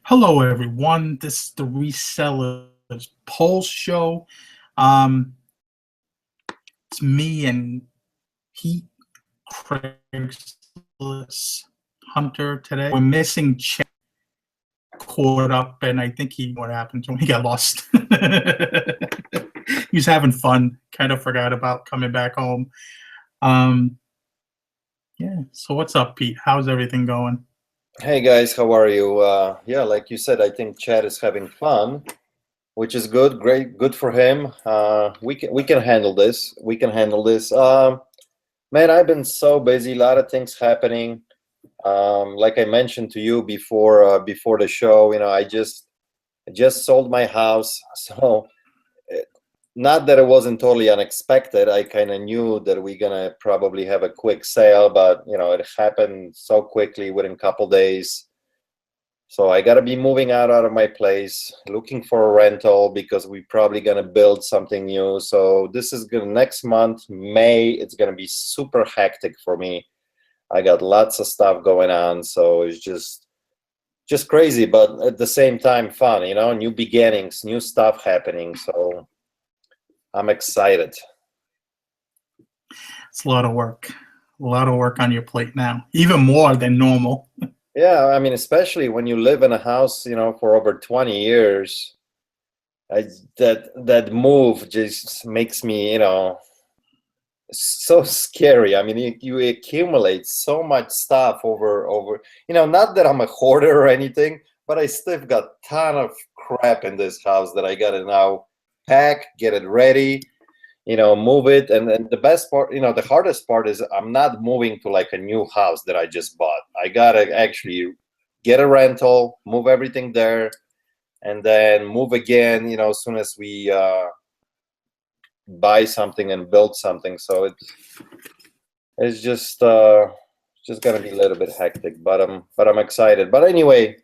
Hello, everyone. This is the Resellers Pulse Show. Um, it's me and Pete Craigslist Hunter today. We're missing Chad, caught up, and I think what happened to him? He got lost. He was having fun. Kind of forgot about coming back home. Um, yeah. So what's up, Pete? How's everything going? Hey guys, how are you? Yeah, like you said, I think Chad is having fun, which is good. Great, good for him. We can handle this. We can handle this. Man, I've been so busy. A lot of things happening. Like I mentioned to you before the show, I just sold my house. So not that it wasn't totally unexpected. I kind of knew that we're gonna probably have a quick sale, but it happened so quickly within a couple days. So I got to be moving out of my place, looking for a rental because we're probably going to build something new. So this is going to next month, May, it's going to be super hectic for me. I got lots of stuff going on, so it's just crazy, but at the same time fun, new beginnings, new stuff happening. So I'm excited. It's a lot of work. A lot of work on your plate now, even more than normal. Yeah, I mean, especially when you live in a house, for over 20 years, that move just makes me, so scary. I mean, you accumulate so much stuff over. Not that I'm a hoarder or anything, but I still got a ton of crap in this house that I gotta now pack, get it ready, move it. And the best part, the hardest part is I'm not moving to like a new house that I just bought. I gotta actually get a rental, move everything there, and then move again, as soon as we buy something and build something. So it's just gonna be a little bit hectic, but I'm excited. But anyway,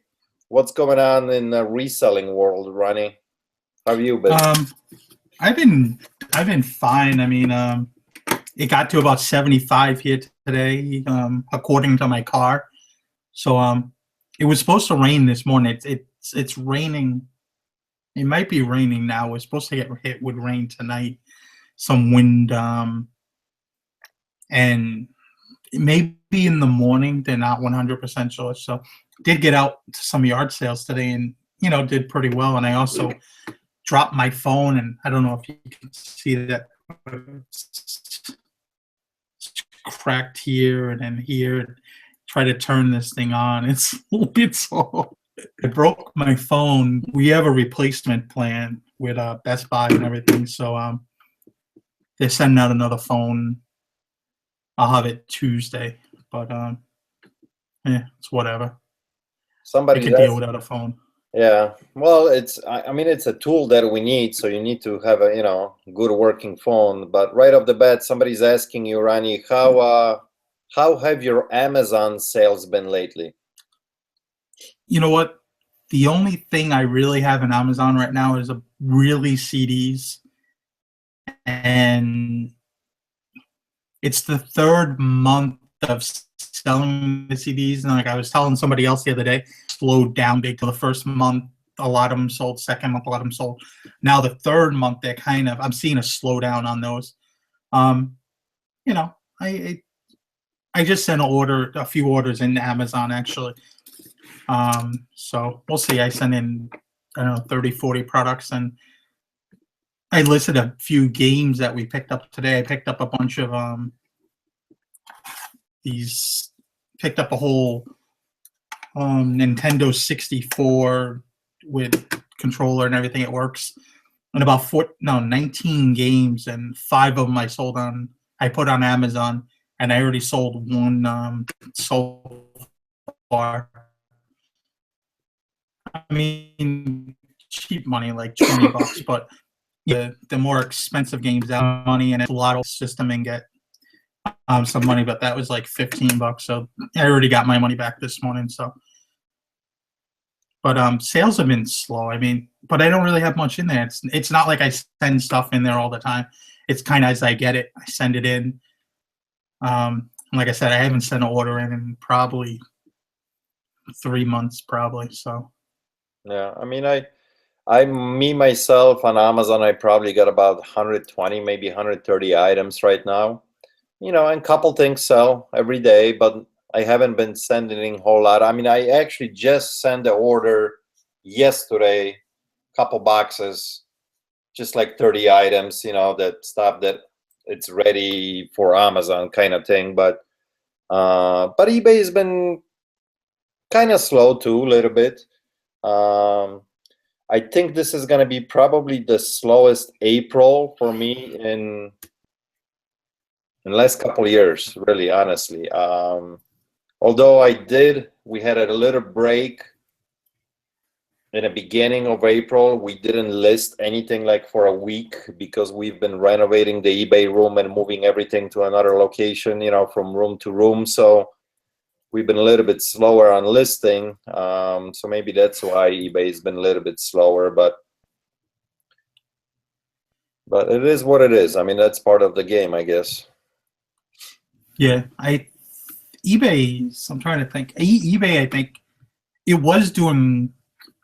what's going on in the reselling world, Ronnie? How have you been? Um, I've been I've been fine. I mean, it got to about 75 here today, according to my car. So it was supposed to rain this morning. It's raining. It might be raining now. We're supposed to get hit with rain tonight. Some wind, and maybe in the morning. They're not 100% sure. So did get out to some yard sales today, and did pretty well. And I also dropped my phone, and I don't know if you can see that, but it's cracked here and then here. Try to turn this thing on. It's all. I broke my phone. We have a replacement plan with Best Buy and everything, so they're sending out another phone. I'll have it Tuesday, but it's whatever. I Somebody's could deal asking. without a phone. Yeah, well, I mean, it's a tool that we need, so you need to have a, good working phone. But right off the bat, somebody's asking you, Rani, how have your Amazon sales been lately? You know what? The only thing I really have in Amazon right now is really CDs, and it's the third month of selling the CDs. And like I was telling somebody else the other day, slowed down big. To the first month, a lot of them sold. Second month, a lot of them sold. Now the third month, I'm seeing a slowdown on those. Um, you know, I just sent a few orders in Amazon actually. So we'll see. I sent in, I don't know, 30, 40 products, and I listed a few games that we picked up today. I picked up a bunch of these, picked up a whole Nintendo 64 with controller and everything. It works. And about 19 games, and 5 of them I put on Amazon, and I already sold one so far. I mean, cheap money, like $20, but the more expensive games out money, and it's a lot of system and get some money, but that was like $15. So I already got my money back this morning. So, but sales have been slow. I mean, but I don't really have much in there. It's not like I send stuff in there all the time. It's kind of as I get it, I send it in. Like I said, I haven't sent an order in probably 3 months, probably. So Yeah, I mean, me myself on Amazon, I probably got about 120, maybe 130 items right now. And a couple things sell every day, but I haven't been sending a whole lot. I mean, I actually just sent the order yesterday, couple boxes, just like 30 items, that stuff that it's ready for Amazon kind of thing. But eBay has been kind of slow too, a little bit. I think this is going to be probably the slowest April for me in the last couple of years, really, honestly. Although we had a little break in the beginning of April. We didn't list anything like for a week because we've been renovating the eBay room and moving everything to another location, from room to room. So we've been a little bit slower on listing. So maybe that's why eBay has been a little bit slower, but it is what it is. I mean, that's part of the game, I guess. Yeah, eBay. I'm trying to think. eBay, I think it was doing.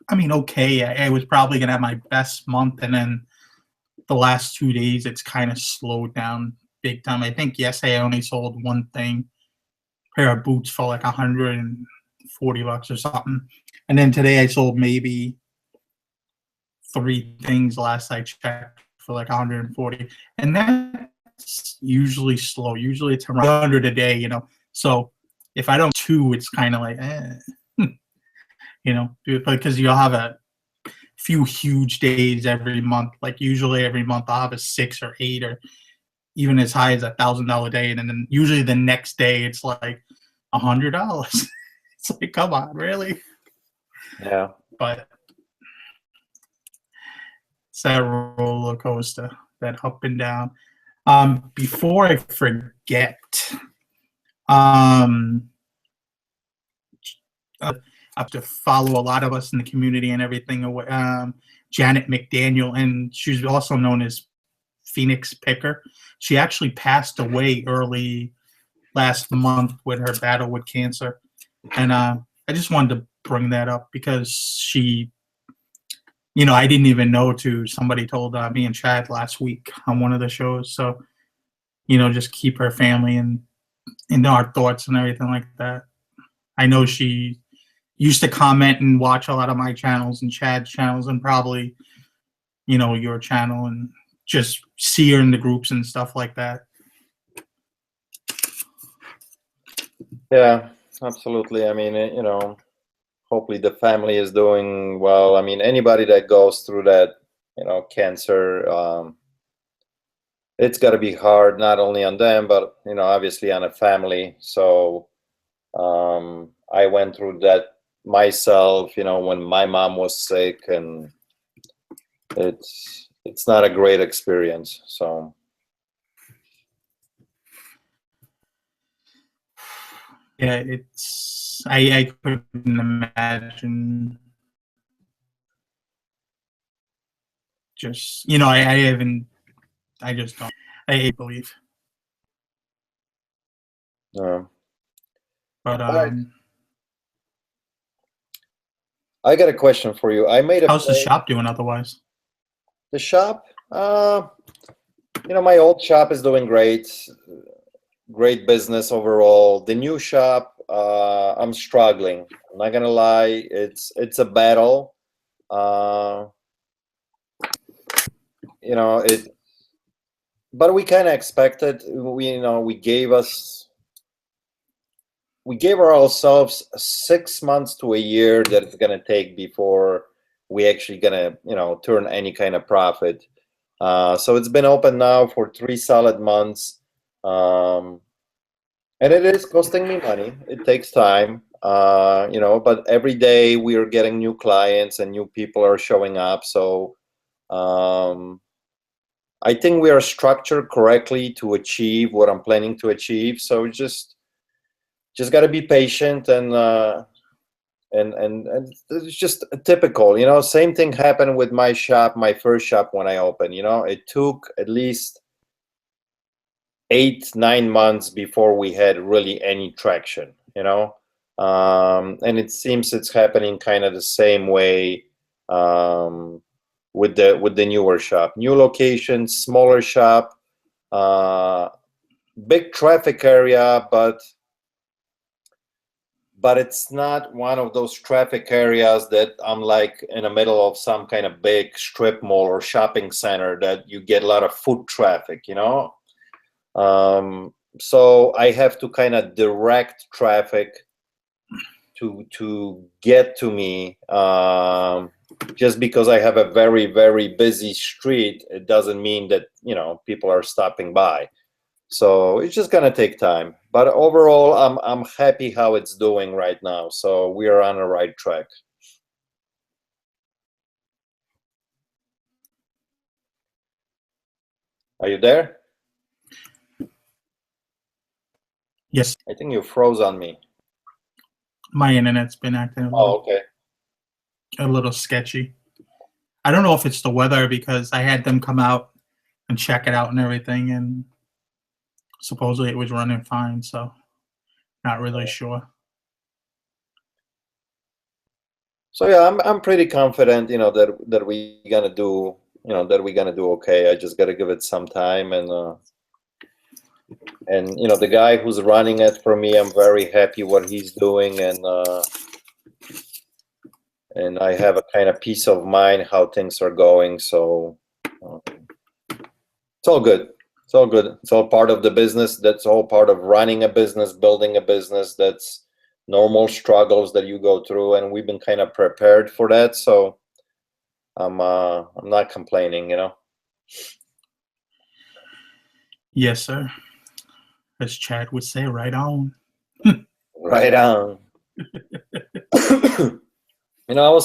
I mean, okay. I was probably gonna have my best month, and then the last 2 days, it's kind of slowed down big time. I think yesterday I only sold one thing, pair of boots for like $140 or something, and then today I sold maybe 3 things last I checked for like 140, and that's usually slow. Usually it's around 100 a day. So if I don't two, it's kind of like, because you'll have a few huge days every month. Like usually every month I'll have a 6 or 8 or even as high as $1,000 day, and then usually the next day it's like $100. It's like, come on, really? Yeah. But it's that roller coaster, that up and down. Before I forget, I have to follow a lot of us in the community and everything. Janet McDaniel, and she's also known as Phoenix Picker. She actually passed away early last month with her battle with cancer, and I just wanted to bring that up because she, I didn't even know to somebody told me and Chad last week on one of the shows. So, just keep her family in our thoughts and everything like that. I know she used to comment and watch a lot of my channels and Chad's channels and probably, your channel, and just see her in the groups and stuff like that. Yeah, absolutely. I mean, hopefully the family is doing well. I mean, anybody that goes through that, cancer, it's got to be hard, not only on them, but, obviously on a family. So I went through that myself, when my mom was sick, and it's not a great experience. So yeah, I couldn't imagine. Just I just don't. I believe. But right. I got a question for you. How's the shop doing otherwise? The shop, my old shop is doing great. Great business overall. The new shop, I'm struggling. I'm not gonna lie, it's a battle. But we kind of expected. We gave ourselves 6 months to a year that it's gonna take before we actually gonna turn any kind of profit. So it's been open now for 3 solid months. And it is costing me money. It takes time, but every day we are getting new clients and new people are showing up. So I think we are structured correctly to achieve what I'm planning to achieve. So just got to be patient, and it's just typical. Same thing happened with my shop, my first shop when I opened. It took at least 8-9 months before we had really any traction. And it seems it's happening kind of the same way with the newer shop. New location, smaller shop, big traffic area, but it's not one of those traffic areas that I'm like in the middle of some kind of big strip mall or shopping center that you get a lot of foot traffic, you know. So I have to kind of direct traffic to get to me. Just because I have a very, very busy street, it doesn't mean that, you know, people are stopping by. So it's just gonna take time. But overall, I'm happy how it's doing right now. So we are on the right track. Are you there? Yes, I think you froze on me. my internet's been acting Oh, okay. a little sketchy. I don't know if it's the weather because I had them come out and check it out and everything, and supposedly it was running fine. So not really sure. So yeah, I'm pretty confident, you know, that we gonna do, you know, that we're gonna do okay. I just gotta give it some time, and you know, the guy who's running it for me, I'm very happy what he's doing, and I have a kind of peace of mind how things are going. So it's all good. It's all good. It's all part of the business. That's all part of running a business, building a business. That's normal struggles that you go through, and we've been kind of prepared for that. So I'm not complaining, you know. Yes, sir. As Chad would say, right on. Right on. You know,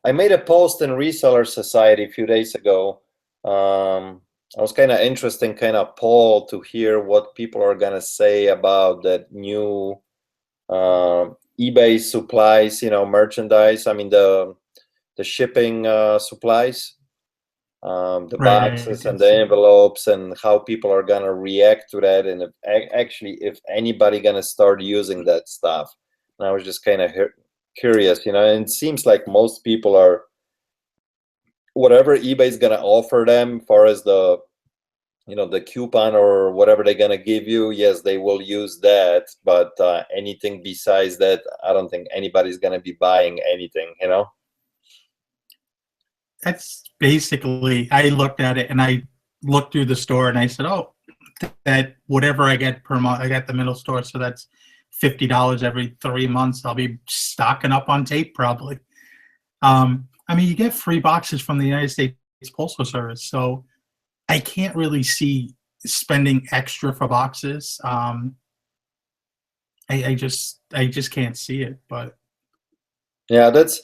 I made a post in Reseller Society a few days ago. I was kind of interesting kind of poll to hear what people are gonna say about that new eBay supplies, you know, merchandise. I mean the shipping supplies, the boxes and the envelopes, and how people are gonna react to that, and if anybody gonna start using that stuff. And I was just kind of curious, you know, and it seems like most people are, whatever eBay's gonna offer them, as far as the, you know, the coupon or whatever they're gonna give you, yes, they will use that. But anything besides that, I don't think anybody's gonna be buying anything, you know. That's basically, I looked at it and I looked through the store and I said, oh, that whatever I get per month, I got the middle store, so that's $50 every 3 months. I'll be stocking up on tape probably. I mean, you get free boxes from the United States Postal Service, so I can't really see spending extra for boxes. I just can't see it. But yeah, that's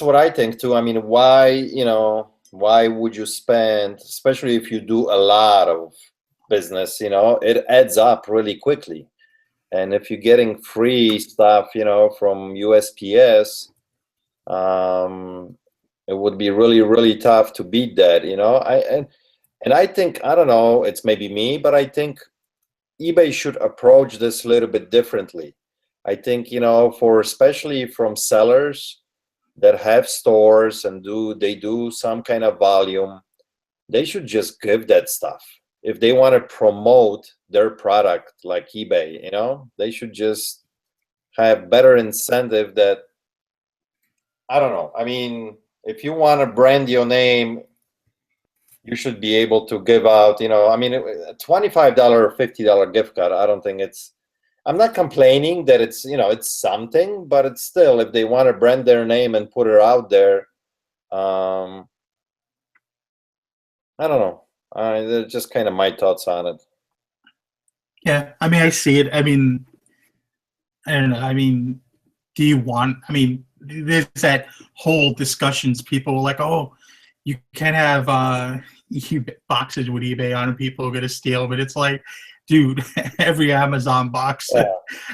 what I think too. I mean, why, you know, why would you spend, especially if you do a lot of business, you know, it adds up really quickly. And if you're getting free stuff, you know, from USPS, it would be really, really tough to beat that, you know. And I think, I don't know, it's maybe me, but I think eBay should approach this a little bit differently. I think, you know, for especially from sellers that have stores and they do some kind of volume, they should just give that stuff. If they want to promote their product like eBay, you know, they should just have better incentive that, I don't know. I mean, if you want to brand your name, you should be able to give out, you know, I mean, a $25 or $50 gift card, I don't think it's, I'm not complaining that it's, you know, it's something, but it's still, if they want to brand their name and put it out there, I don't know. They're just kind of my thoughts on it. yeah, I mean, I see it. I mean, I don't know. I mean, do you want? I mean, there's that whole discussions. People are like, oh, you can't have boxes with eBay on, and people are gonna steal. But it's like, dude, every Amazon box,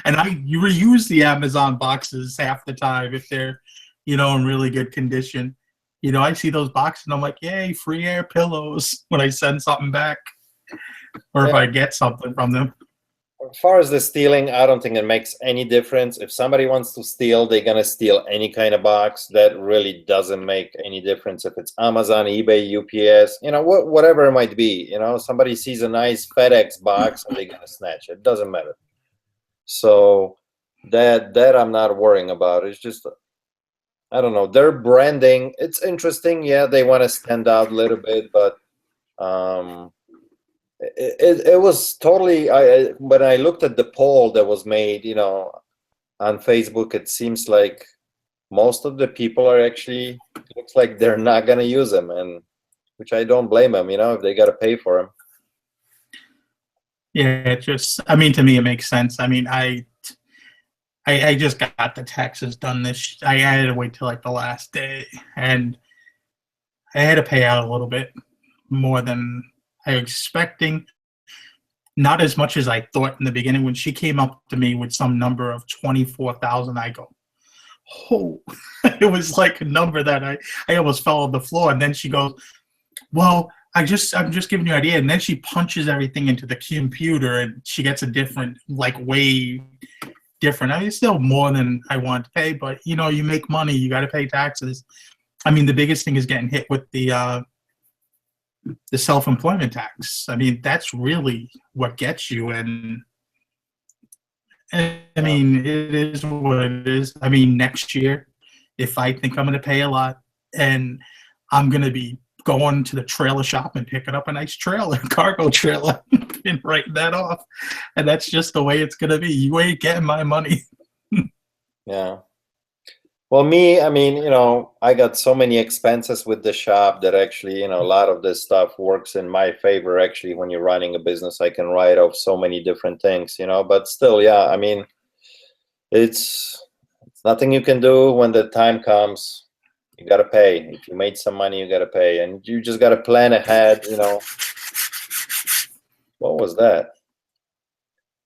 and you reuse the Amazon boxes half the time if they're, you know, in really good condition. You know, I see those boxes and I'm like, yay, free air pillows when I send something back, or if I get something from them. as far as the stealing, I don't think it makes any difference. If somebody wants to steal, they're gonna steal any kind of box. That really doesn't make any difference if it's Amazon, eBay, UPS, whatever it might be. Somebody sees a nice FedEx box and they're gonna snatch it. It doesn't matter. So that I'm not worrying about. It's just, I don't know, their branding. It's interesting. Yeah, they want to stand out a little bit, but it was totally. When I looked at the poll that was made, on Facebook, it seems like most of the people are actually, looks like they're not gonna use them, and which I don't blame them. If they gotta pay for them. Yeah, to me, it makes sense. I just got the taxes done I had to wait till like the last day, and I had to pay out a little bit more than I was expecting. Not as much as I thought in the beginning. When she came up to me with some number of 24,000, I go, oh, it was like a number that I almost fell on the floor. And then she goes, well, I'm just giving you an idea. And then she punches everything into the computer and she gets a different, like way different. It's still more than I want to pay, but you make money, you got to pay taxes. The biggest thing is getting hit with the self-employment tax. That's really what gets you. And it is what it is. Next year, if I think I'm going to pay a lot and I'm going to be going to the trailer shop and picking up a nice trailer, cargo trailer, and writing that off. And that's just the way it's going to be. You ain't getting my money. Yeah. Well, me, I got so many expenses with the shop that actually, a lot of this stuff works in my favor. Actually, when you're running a business, I can write off so many different things, but still, yeah, it's nothing you can do. When the time comes, you got to pay. If you made some money, you got to pay, and you just got to plan ahead. What was that?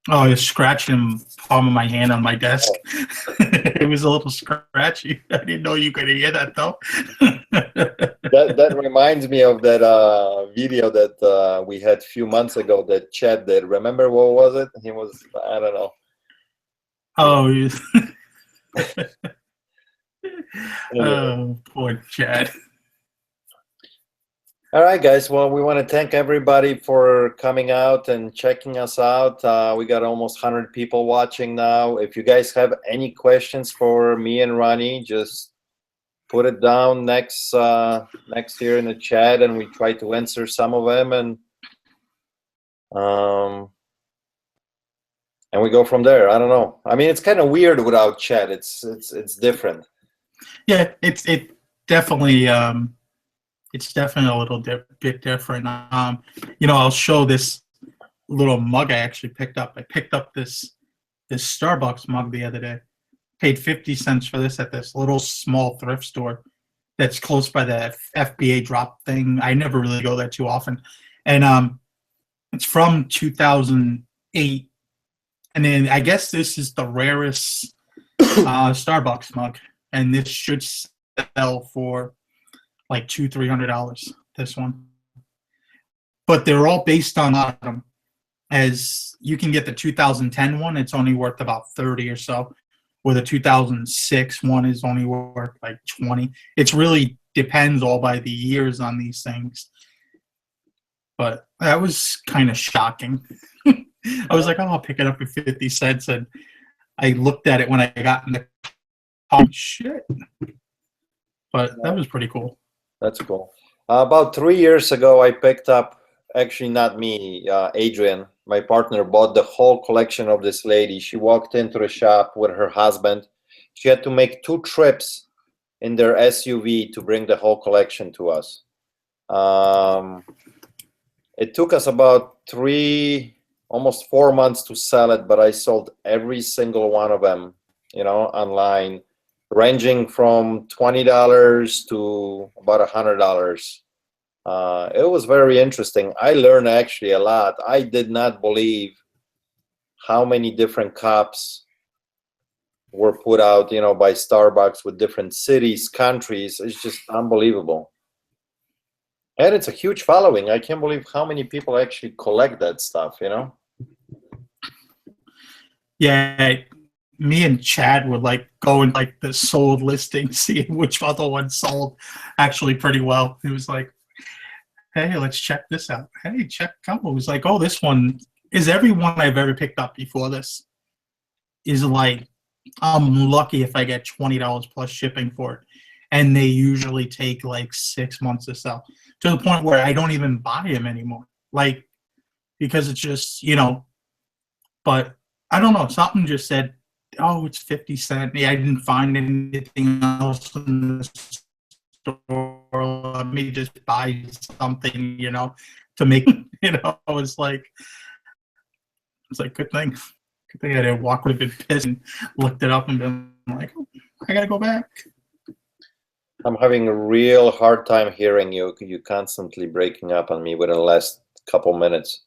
Oh, I was scratching the palm of my hand on my desk. It was a little scratchy. I didn't know you could hear that, though. That reminds me of that video that we had a few months ago that Chad did. Remember, what was it? He was, I don't know. Oh, oh, poor Chad. All right, guys. Well, we want to thank everybody for coming out and checking us out. We got almost 100 people watching now. If you guys have any questions for me and Ronnie, just put it down next here in the chat, and we try to answer some of them, and we go from there. I don't know. It's kind of weird without chat. It's different. Yeah, it's definitely. It's definitely a little bit different. I'll show this little mug I actually picked up. I picked up this Starbucks mug the other day. Paid 50 cents for this at this little small thrift store that's close by the FBA drop thing. I never really go there too often. And it's from 2008. And then I guess this is the rarest Starbucks mug. And this should sell for like $200-300, this one. But they're all based on autumn. As you can get the 2010 one, it's only worth about 30 or so, where the 2006 one is only worth like 20. It's really depends all by the years on these things. But that was kind of shocking. I was like, oh, I'll pick it up for 50 cents. And I looked at it when I got in the oh shit. But that was pretty cool. That's cool. About 3 years ago, I picked up, actually not me, Adrian, my partner, bought the whole collection of this lady. She walked into the shop with her husband. She had to make 2 trips in their SUV to bring the whole collection to us. It took us about almost 4 months to sell it, but I sold every single one of them, online, ranging from $20 to about $100. It was very interesting. I learned actually a lot. I did not believe how many different cups were put out, by Starbucks with different cities, countries. It's just unbelievable. And it's a huge following. I can't believe how many people actually collect that stuff, Yeah, me and Chad would like go and like the sold listing, see which other one sold actually pretty well. It was like, hey, let's check this out. Hey, check couple. It was like, oh, this one is every one I've ever picked up before this is like, I'm lucky if I get $20 plus shipping for it. And they usually take like 6 months to sell, to the point where I don't even buy them anymore. Like, because it's just, but I don't know. Something just said, oh, it's 50 cents. Yeah, I didn't find anything else in the store. Let me just buy something, to make, it's like, good thing. Good thing I didn't walk with a bit pissed and looked it up and been like, oh, I gotta go back. I'm having a real hard time hearing you. You constantly breaking up on me within the last couple minutes.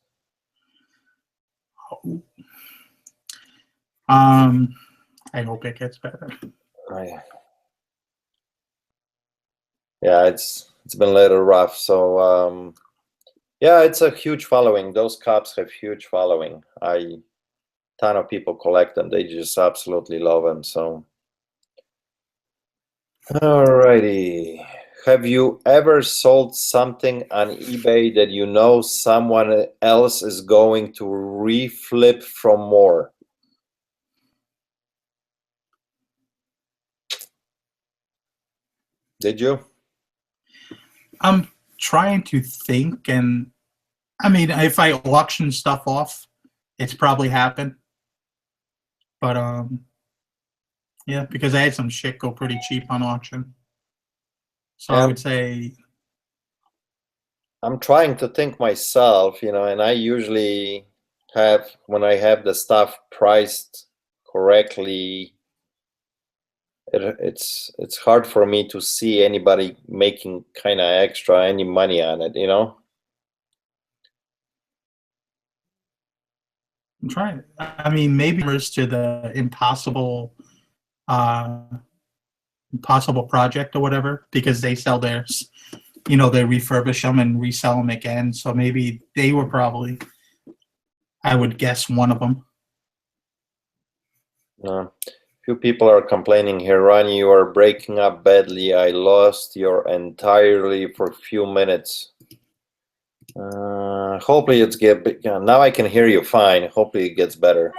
I hope it gets better. Yeah, it's been a little rough. So yeah, it's a huge following. Those cups have huge following. Ton of people collect them. They just absolutely love them. So, alrighty. Have you ever sold something on eBay that you know someone else is going to reflip from more? Did you? I'm trying to think, and I mean, if I auction stuff off, it's probably happened. But yeah, because I had some shit go pretty cheap on auction. So Yeah. I would say I'm trying to think myself, and I usually have, when I have the stuff priced correctly, it's hard for me to see anybody making kind of extra any money on it, I'm trying. I mean, maybe it's to the impossible project or whatever, because they sell theirs. They refurbish them and resell them again. So maybe they were probably, I would guess, one of them. Few people are complaining here, Ronnie, you are breaking up badly. I lost your entirely for a few minutes. Hopefully it's now I can hear you fine. Hopefully it gets better.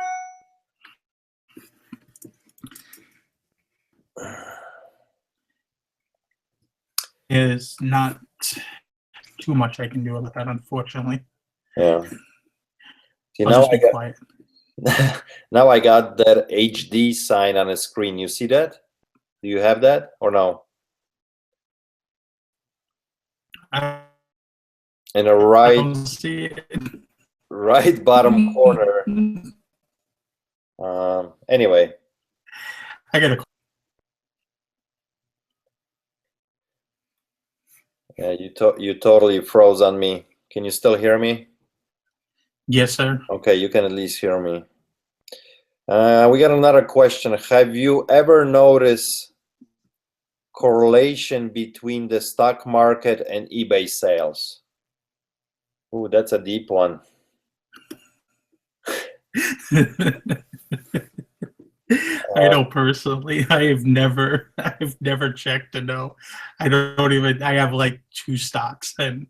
Is not too much I can do with that, unfortunately. Yeah. See, I'll just be quiet. Now I got that HD sign on the screen. You see that? Do you have that or no? In the right bottom corner. Anyway. I gotta. Yeah, you totally froze on me. Can you still hear me? Yes, sir. Okay, you can at least hear me. We got another question. Have you ever noticed correlation between the stock market and eBay sales? Ooh, that's a deep one. I know personally. I've never checked to know. I have like 2 stocks, and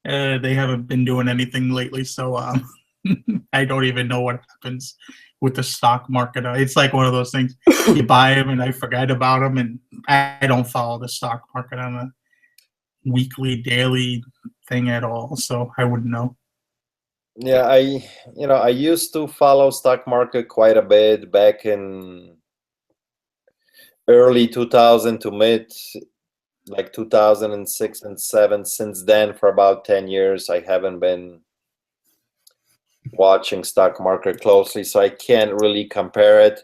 they haven't been doing anything lately. So I don't even know what happens with the stock market. It's like one of those things. You buy them, and I forget about them, and I don't follow the stock market on a weekly, daily thing at all. So I wouldn't know. Yeah, I used to follow stock market quite a bit back in early 2000 to mid like 2006 and 7. Since then, for about 10 years, I haven't been watching stock market closely, so I can't really compare it.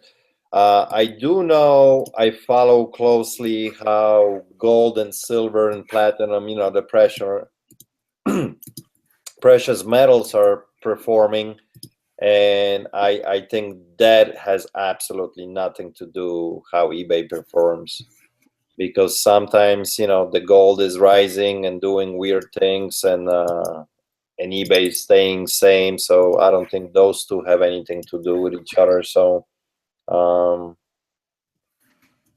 I do know I follow closely how gold and silver and platinum, the precious metals are performing, and I think that has absolutely nothing to do how eBay performs, because sometimes the gold is rising and doing weird things, and and eBay staying same. So I don't think those two have anything to do with each other. So,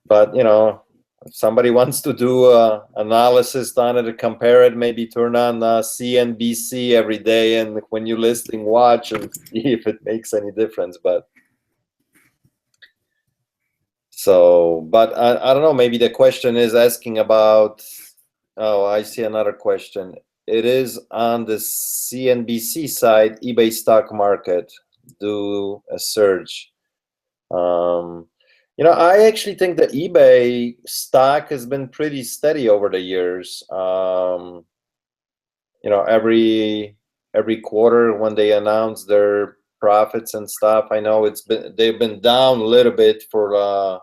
but you know, if somebody wants to do analysis on it to compare it, maybe turn on CNBC every day, and when you're listing, watch and see if it makes any difference. But so, but I don't know. Maybe the question is asking about. Oh, I see another question. It is on the CNBC side, eBay stock market. Do a search. You know, I actually think the eBay stock has been pretty steady over the years. You know, every quarter when they announce their profits and stuff, I know they've been down a little bit for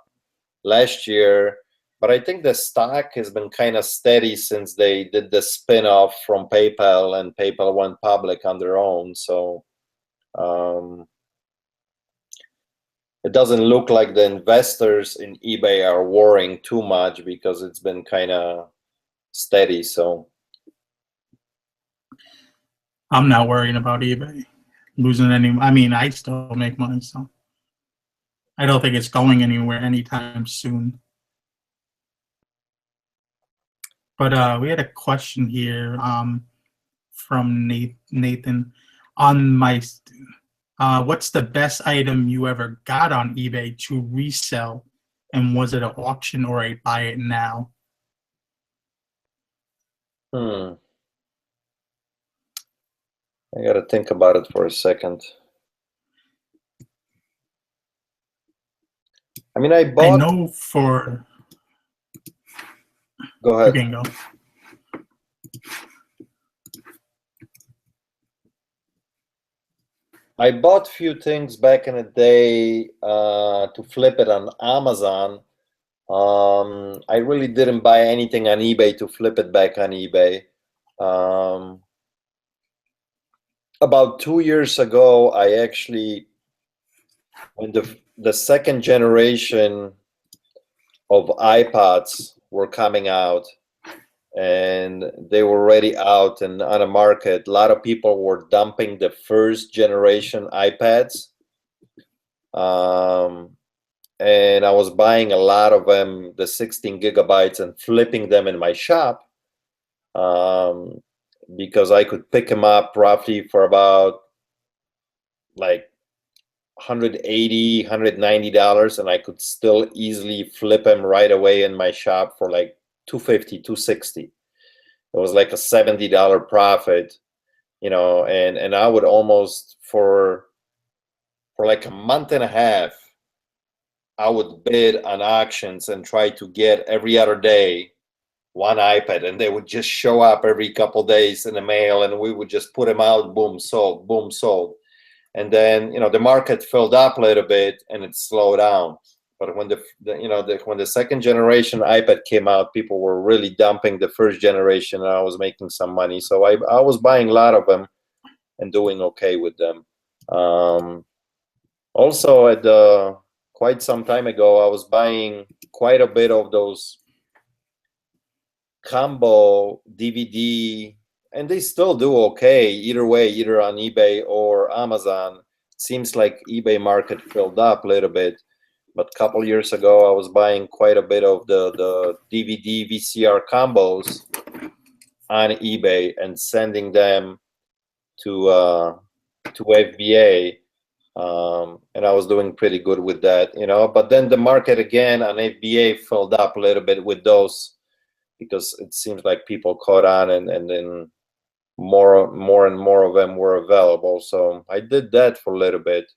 last year, but I think the stock has been kind of steady since they did the spin-off from PayPal, and PayPal went public on their own. So it doesn't look like the investors in eBay are worrying too much because it's been kind of steady. So I'm not worrying about eBay losing any. I mean, I still make money, so I don't think it's going anywhere anytime soon. But we had a question here from Nathan on my. What's the best item you ever got on eBay to resell, and was it an auction or a buy it now? I got to think about it for a second. I mean, I know for. Go ahead. You can go. I bought a few things back in the day to flip it on Amazon. I really didn't buy anything on eBay to flip it back on eBay. About 2 years ago, I actually, when the second generation of iPods were coming out, and they were already out and on the market, a lot of people were dumping the first generation iPads. And I was buying a lot of them, the 16 gigabytes, and flipping them in my shop because I could pick them up roughly for about like $180, $190, and I could still easily flip them right away in my shop for like $250, $260. It was like a $70 profit, you know, and I would almost for like a month and a half, I would bid on auctions and try to get every other day one iPad, and they would just show up every couple days in the mail, and we would just put them out, boom, sold, boom, sold. And then, you know, the market filled up a little bit and it slowed down. But when when the second generation iPad came out, people were really dumping the first generation, and I was making some money. So I was buying a lot of them and doing okay with them. Also, at quite some time ago, I was buying quite a bit of those combo DVD, and they still do okay either way, either on eBay or Amazon. It seems like eBay market filled up a little bit. But a couple years ago, I was buying quite a bit of the DVD VCR combos on eBay and sending them to FBA, and I was doing pretty good with that, you know. But then the market again on FBA filled up a little bit with those because it seems like people caught on, and then more and more of them were available. So I did that for a little bit.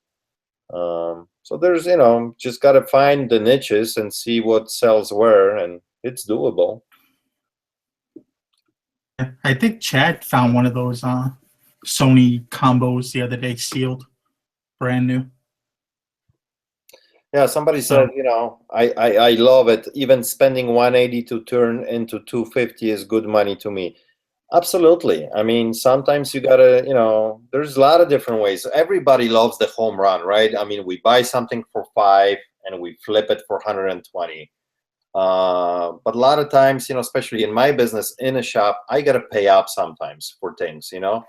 So there's, you know, just got to find the niches and see what sells where, and it's doable. I think Chad found one of those Sony combos the other day, sealed, brand new. Yeah, somebody said, you know, I love it. Even spending 180 to turn into 250 is good money to me. Absolutely. I mean, sometimes you gotta, you know, there's a lot of different ways. Everybody loves the home run, right? I mean, we buy something for 5 and we flip it for 120. But a lot of times, you know, especially in my business in a shop, I gotta pay up sometimes for things, you know.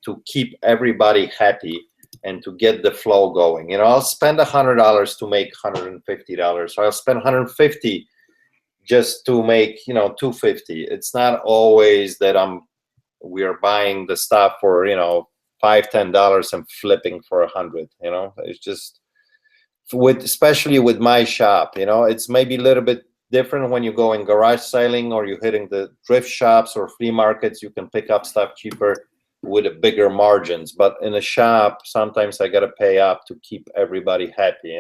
to keep everybody happy and to get the flow going. I'll spend $100 to make $150, or I'll spend $150 just to make $250. It's not always that we're buying the stuff for $5-10 and flipping for $100. It's just especially with my shop. It's maybe a little bit different when you go in garage selling or you're hitting the thrift shops or flea markets. You can pick up stuff cheaper with a bigger margins, but in a shop sometimes I gotta pay up to keep everybody happy,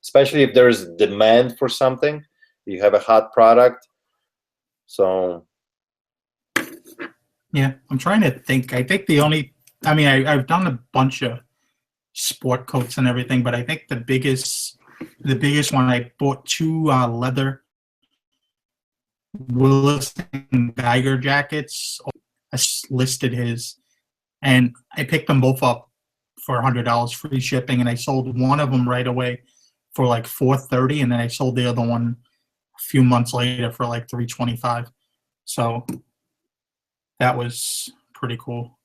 especially if there's demand for something, you have a hot product. So yeah, I'm trying to think. I think I've done a bunch of sport coats and everything, but I think the biggest one, I bought two leather Willis and Geiger jackets. I listed his, and I picked them both up for $100 free shipping, and I sold one of them right away for like $430, and then I sold the other one a few months later for like $325. So that was pretty cool.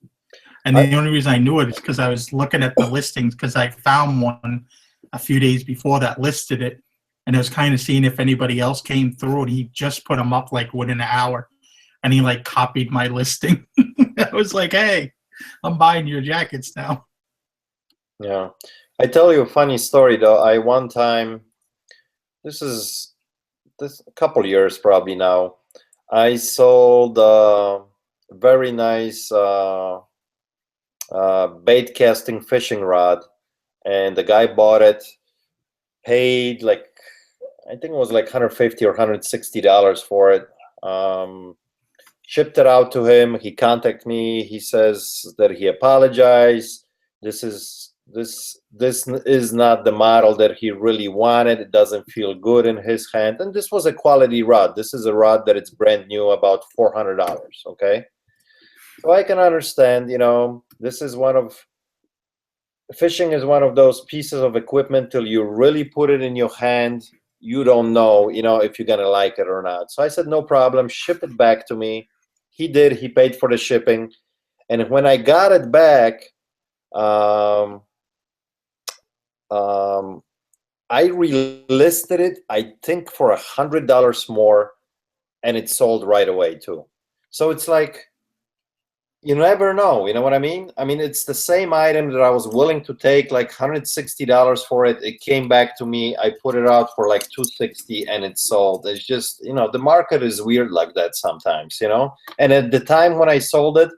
And the only reason I knew it is because I was looking at the listings, because I found one a few days before that listed it, and I was kind of seeing if anybody else came through, and he just put them up like within an hour, and he like copied my listing. I was like, hey, I'm buying your jackets now. Yeah. I tell you a funny story though. I one time, this a couple years probably now, I sold a very nice bait casting fishing rod, and the guy bought it, paid like, I think it was like $150 or $160 for it. Shipped it out to him. He contacted me. He says that he apologized. This is not the model that he really wanted. It doesn't feel good in his hand. And this was a quality rod. This is a rod that it's brand new, about $400. Okay, so I can understand. This is fishing is one of those pieces of equipment till you really put it in your hand, you don't know, if you're gonna like it or not. So I said, no problem, ship it back to me. He did. He paid for the shipping, and when I got it back, I relisted it, I think, for $100 more, and it sold right away too. So it's like, you never know, you know what I mean? I mean, it's the same item that I was willing to take like $160 for it. It came back to me. I put it out for like $260 and it sold. It's just, the market is weird like that sometimes, And at the time when I sold it,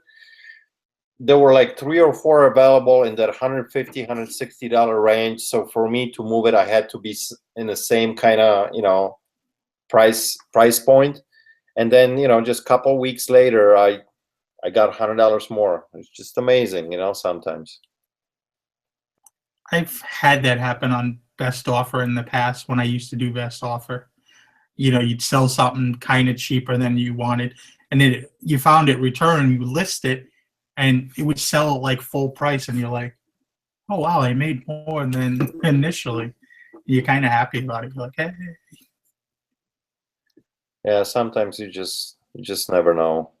there were like 3 or 4 available in that $150, $160 range. So for me to move it, I had to be in the same kind of, price point. And then, just a couple weeks later, I got $100 more. It's just amazing, sometimes. I've had that happen on Best Offer in the past when I used to do Best Offer. You'd sell something kind of cheaper than you wanted, and then you found it returned, you list it, and it would sell at like full price, and you're like, oh wow, I made more than initially. You're kind of happy about it. You're like, hey. Yeah, sometimes you just never know,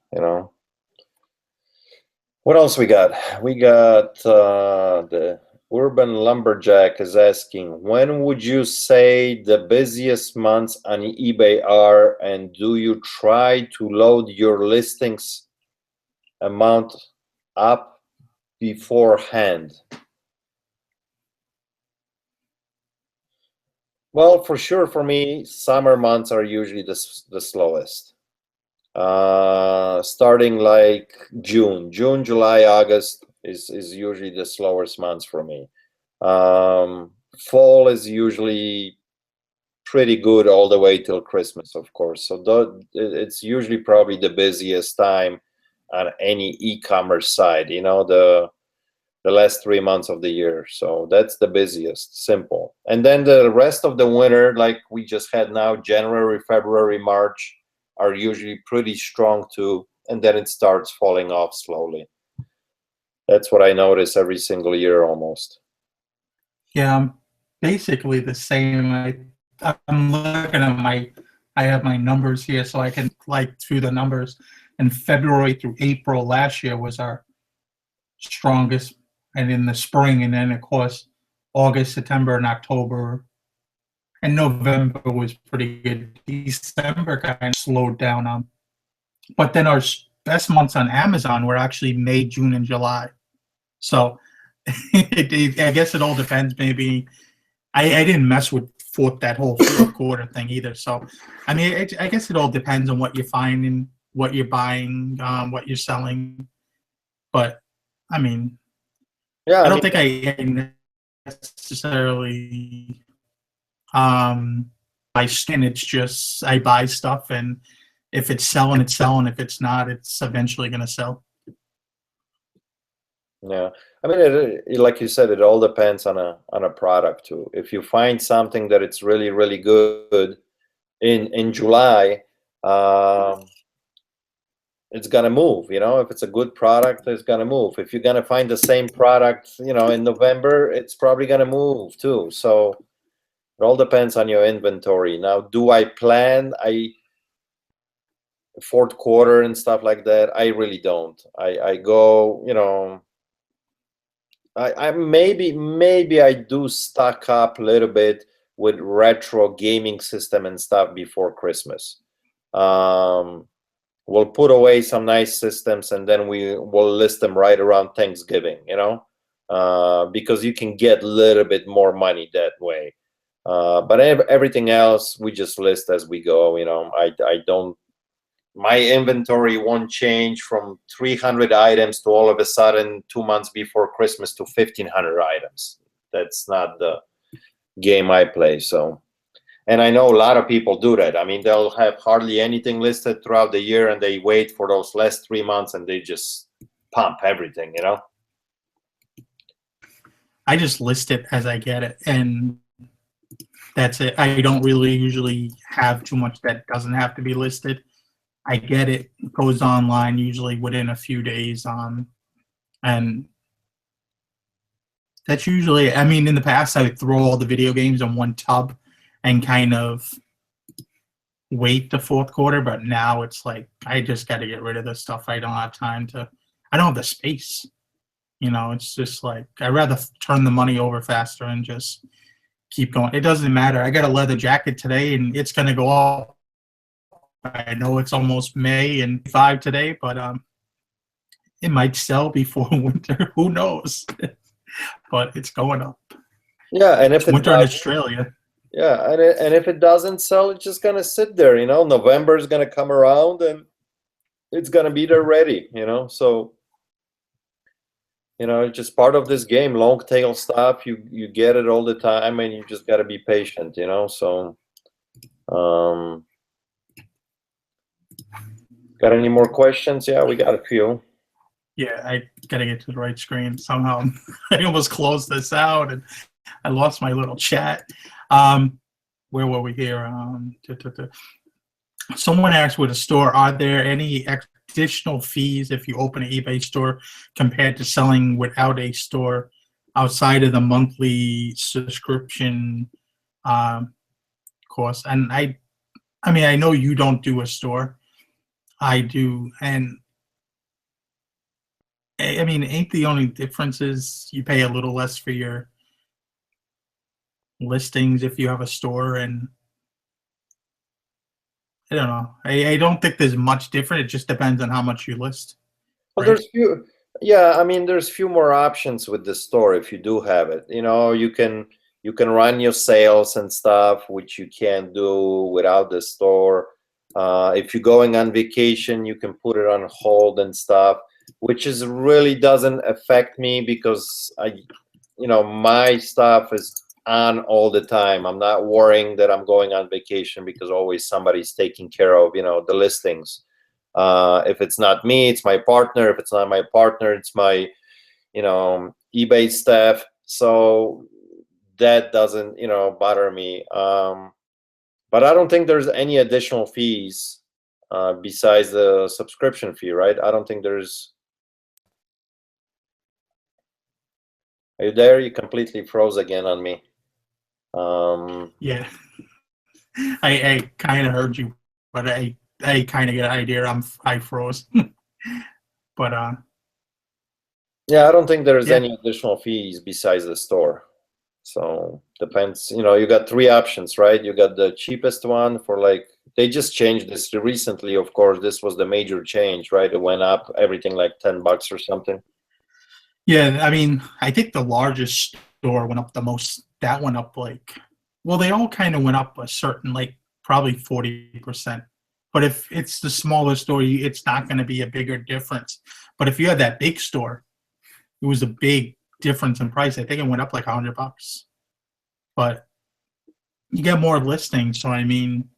What else we got? We got the Urban Lumberjack is asking, when would you say the busiest months on eBay are, and do you try to load your listings amount up beforehand? Well, for sure, for me, summer months are usually the slowest. Starting like June, July, August is usually the slowest months for me. Fall is usually pretty good all the way till Christmas, of course. So it's usually probably the busiest time on any e-commerce side, the last 3 months of the year. So that's the busiest, simple. And then the rest of the winter, like we just had now, January, February, March, are usually pretty strong too, and then it starts falling off slowly. That's what I notice every single year almost. Yeah, I'm basically the same. I'm looking at I have my numbers here so I can like through the numbers. And February through April last year was our strongest, and in the spring, and then of course August, September, and October, and November was pretty good. December kind of slowed down. But then our best months on Amazon were actually May, June, and July. So I guess it all depends. Maybe I didn't mess with that whole fourth quarter thing either. So I mean, I guess it all depends on what you're finding, what you're buying, what you're selling. But I mean, Yeah, I I don't mean, think I necessarily buy skin. It's just I buy stuff, and if it's selling, it's selling. If it's not, it's eventually going to sell. yeah. I mean, like you said, it all depends on a product too. If you find something that it's really really good in July, um, it's gonna move. If it's a good product, it's gonna move. If you're gonna find the same product, in November, it's probably gonna move too. So it all depends on your inventory. Now, do I plan fourth quarter and stuff like that? I really don't. I go, I maybe I do stock up a little bit with retro gaming system and stuff before Christmas. We'll put away some nice systems, and then we will list them right around Thanksgiving, because you can get a little bit more money that way. But everything else we just list as we go. I don't. My inventory won't change from 300 items to all of a sudden 2 months before Christmas to 1,500 items. That's not the game I play. So. And I know a lot of people do that. I mean, they'll have hardly anything listed throughout the year, and they wait for those last 3 months, and they just pump everything, I just list it as I get it, and that's it. I don't really usually have too much that doesn't have to be listed. I get it, goes online usually within a few days, and that's usually. I mean, in the past, I would throw all the video games in one tub and kind of wait the fourth quarter, but now it's like I just got to get rid of this stuff. I don't have time to. I don't have the space. It's just like I'd rather turn the money over faster and just keep going. It doesn't matter. I got a leather jacket today, and it's gonna go off. I know it's almost May and 5 today, but it might sell before winter. Who knows? But it's going up. Yeah, and if It's winter in Australia. Yeah, and if it doesn't sell, it's just gonna sit there. November is gonna come around, and it's gonna be there ready. So it's just part of this game. Long tail stuff, you get it all the time, and you just gotta be patient. So, got any more questions? Yeah, we got a few. Yeah, I gotta get to the right screen somehow. I almost closed this out, and I lost my little chat. Where were we here? Someone asked with a store, are there any additional fees if you open an eBay store compared to selling without a store outside of the monthly subscription cost? And I mean, I know you don't do a store. I do, and I mean, ain't the only difference is you pay a little less for your listings if you have a store, and I don't know. I don't think there's much different. It just depends on how much you list. Well, Right? I mean, there's few more options with the store if you do have it. You can run your sales and stuff, which you can't do without the store. If you're going on vacation, you can put it on hold and stuff, which is really doesn't affect me because my stuff is on all the time. I'm not worrying that I'm going on vacation because always somebody's taking care of the listings. If it's not me, it's my partner. If it's not my partner, it's my eBay staff. So that doesn't bother me. But I don't think there's any additional fees besides the subscription fee, right? I don't think there's. Are you there? You completely froze again on me. Yeah, I kind of heard you, but I kind of get an idea. I froze, but Yeah, I don't think there's Yeah. any additional fees besides the store. So depends, you got three options, right? You got the cheapest one for like, they just changed this recently, of course. This was the major change, right? It went up everything like $10 or something. Yeah, I mean, I think the largest store went up the most. That went up like, well, they all kind of went up a certain, like probably 40%. But if it's the smaller store, it's not going to be a bigger difference. But if you had that big store, it was a big difference in price. I think it went up like $100. But you get more listings, so I mean,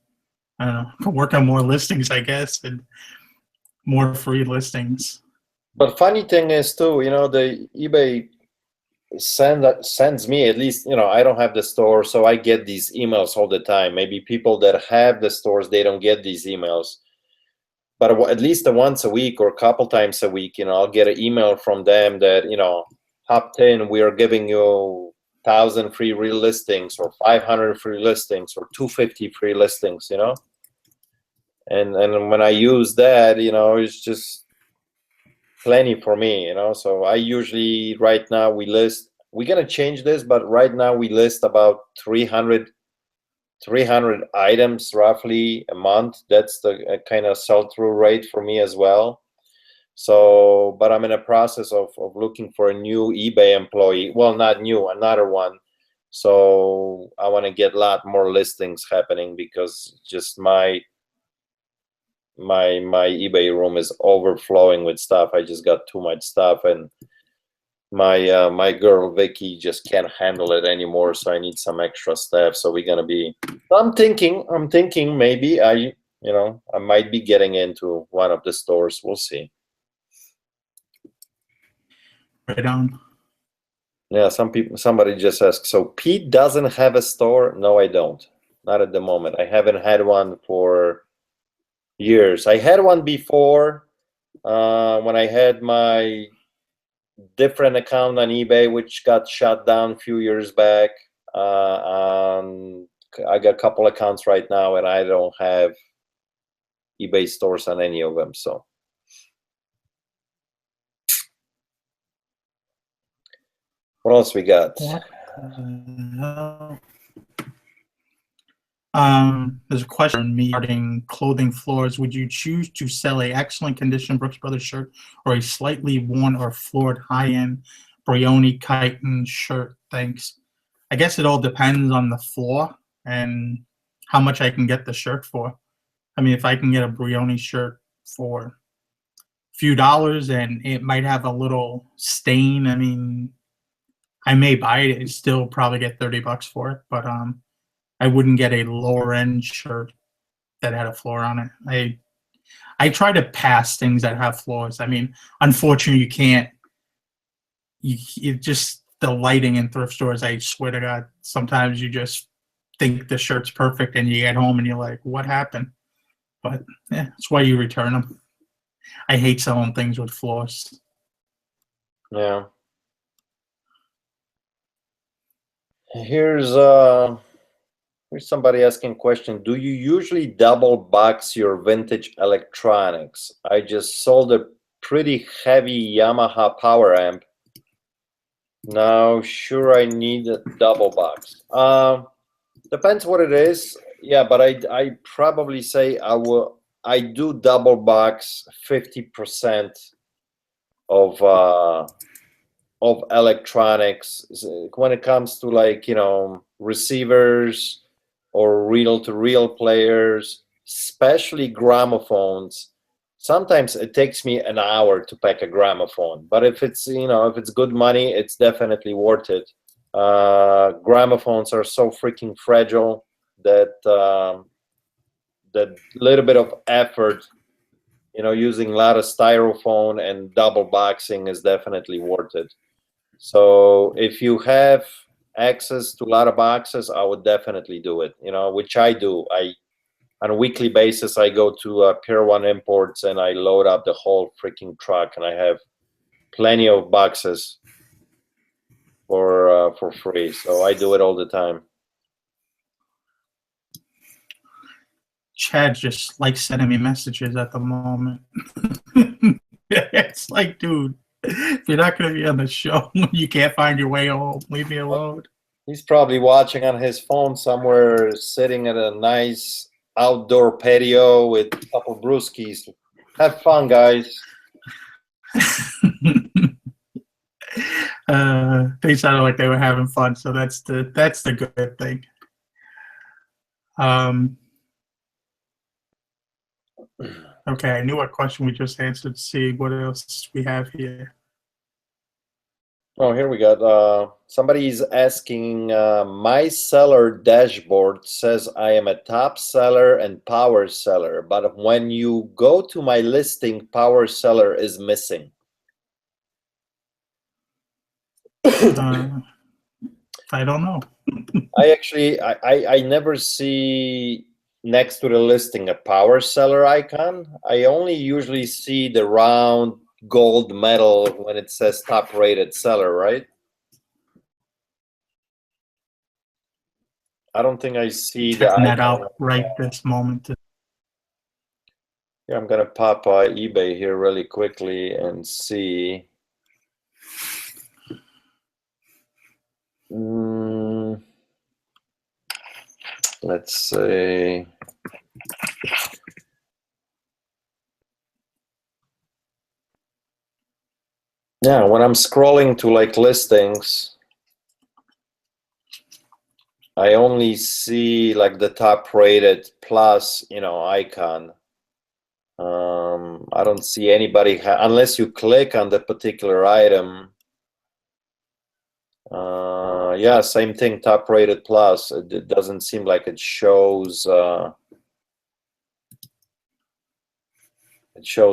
I don't know, work on more listings, I guess, and more free listings. But funny thing is too, the eBay sends me, at least, I don't have the store, so I get these emails all the time. Maybe people that have the stores, they don't get these emails. But at least once a week or a couple times a week, I'll get an email from them that, opt in, we are giving you 1,000 free real listings or 500 free listings or 250 free listings, and when I use that, it's just plenty for me, so I usually, right now, we're gonna change this, but right now we list about 300 items roughly a month. That's the kind of sell-through rate for me as well. So, but I'm in a process of looking for a new eBay employee. Well, not new, another one. So I want to get a lot more listings happening because just my eBay room is overflowing with stuff. I just got too much stuff, and my girl Vicky just can't handle it anymore. So I need some extra staff. So we're gonna be. I'm thinking maybe I might be getting into one of the stores. We'll see. Right on. Yeah, somebody just asked, so Pete doesn't have a store? No, I don't. Not at the moment. I haven't had one for years. I had one before when I had my different account on eBay, which got shut down a few years back. I got a couple accounts right now, and I don't have eBay stores on any of them. So. What else we got? There's a question regarding clothing floors. Would you choose to sell a excellent condition Brooks Brothers shirt or a slightly worn or floored high-end Brioni chitin shirt? Thanks. I guess it all depends on the floor and how much I can get the shirt for. I mean, if I can get a Brioni shirt for a few dollars and it might have a little stain, I mean, I may buy it and still probably get $30 for it, but I wouldn't get a lower end shirt that had a floor on it. I try to pass things that have floors. I mean, unfortunately, you can't. You just the lighting in thrift stores. I swear to God, sometimes you just think the shirt's perfect, and you get home and you're like, "What happened?" But yeah, that's why you return them. I hate selling things with floors. Yeah. Here's somebody asking a question. Do you usually double box your vintage electronics? I just sold a pretty heavy Yamaha power amp. Now, sure, I need a double box. Depends what it is. Yeah, but I probably say I do double box 50% of electronics when it comes to, like, receivers or reel-to-reel players, especially gramophones. Sometimes it takes me an hour to pack a gramophone, but if it's good money, it's definitely worth it. Gramophones are so freaking fragile that that little bit of effort, using a lot of styrofoam and double boxing is definitely worth it. So if you have access to a lot of boxes, I would definitely do it, which I do. On a weekly basis, I go to Pier 1 Imports and I load up the whole freaking truck, and I have plenty of boxes for free. So I do it all the time. Chad just like sending me messages at the moment. It's like, dude, If you're not going to be on the show, you can't find your way home. Leave me alone. He's probably watching on his phone somewhere, sitting at a nice outdoor patio with a couple brewskis. Have fun, guys. They sounded like they were having fun, so that's the good thing. Okay, I knew what question we just answered. Let's see what else we have here. Oh, here we got somebody's asking, my seller dashboard says I am a top seller and power seller, but when you go to my listing, power seller is missing. I don't know. I never see next to the listing a power seller icon. I only usually see the round gold medal when it says top rated seller, right? I don't think I see the Checking that icon. out right this moment. Yeah, I'm gonna pop eBay here really quickly and see. Let's say. Yeah, when I'm scrolling to like listings, I only see like the top rated plus, icon. I don't see anybody unless you click on the particular item. Yeah, same thing, top rated plus. It doesn't seem like it shows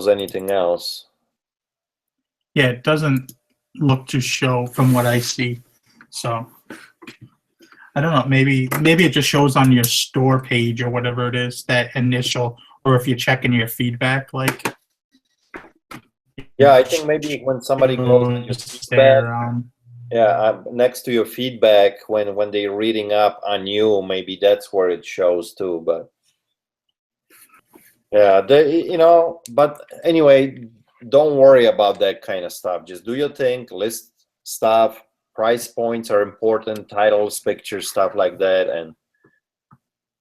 anything else. Yeah, it doesn't look to show from what I see. So I don't know. Maybe it just shows on your store page or whatever it is, that initial, or if you're checking your feedback, like. Yeah, I think maybe when somebody goes on your feedback, next to your feedback, when they're reading up on you, maybe that's where it shows too. But yeah, but anyway, don't worry about that kind of stuff. Just do your thing, list stuff. Price points are important, titles, pictures, stuff like that. And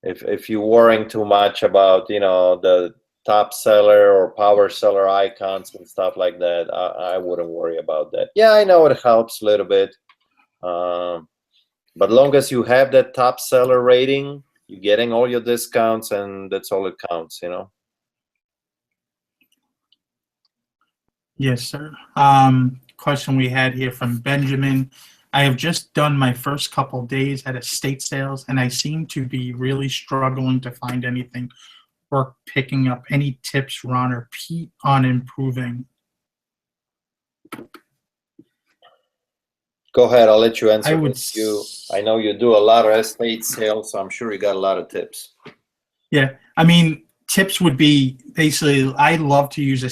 if you're worrying too much about, the top seller or power seller icons and stuff like that, I wouldn't worry about that. Yeah, I know it helps a little bit. But long as you have that top seller rating, you're getting all your discounts, and that's all it counts, Yes, sir. Question we had here from Benjamin. I have just done my first couple days at estate sales, and I seem to be really struggling to find anything worth picking up. Any tips, Ron or Pete, on improving? Go ahead, I'll let you answer this. I know you do a lot of estate sales, so I'm sure you got a lot of tips. Yeah, I mean, tips would be basically, I love to use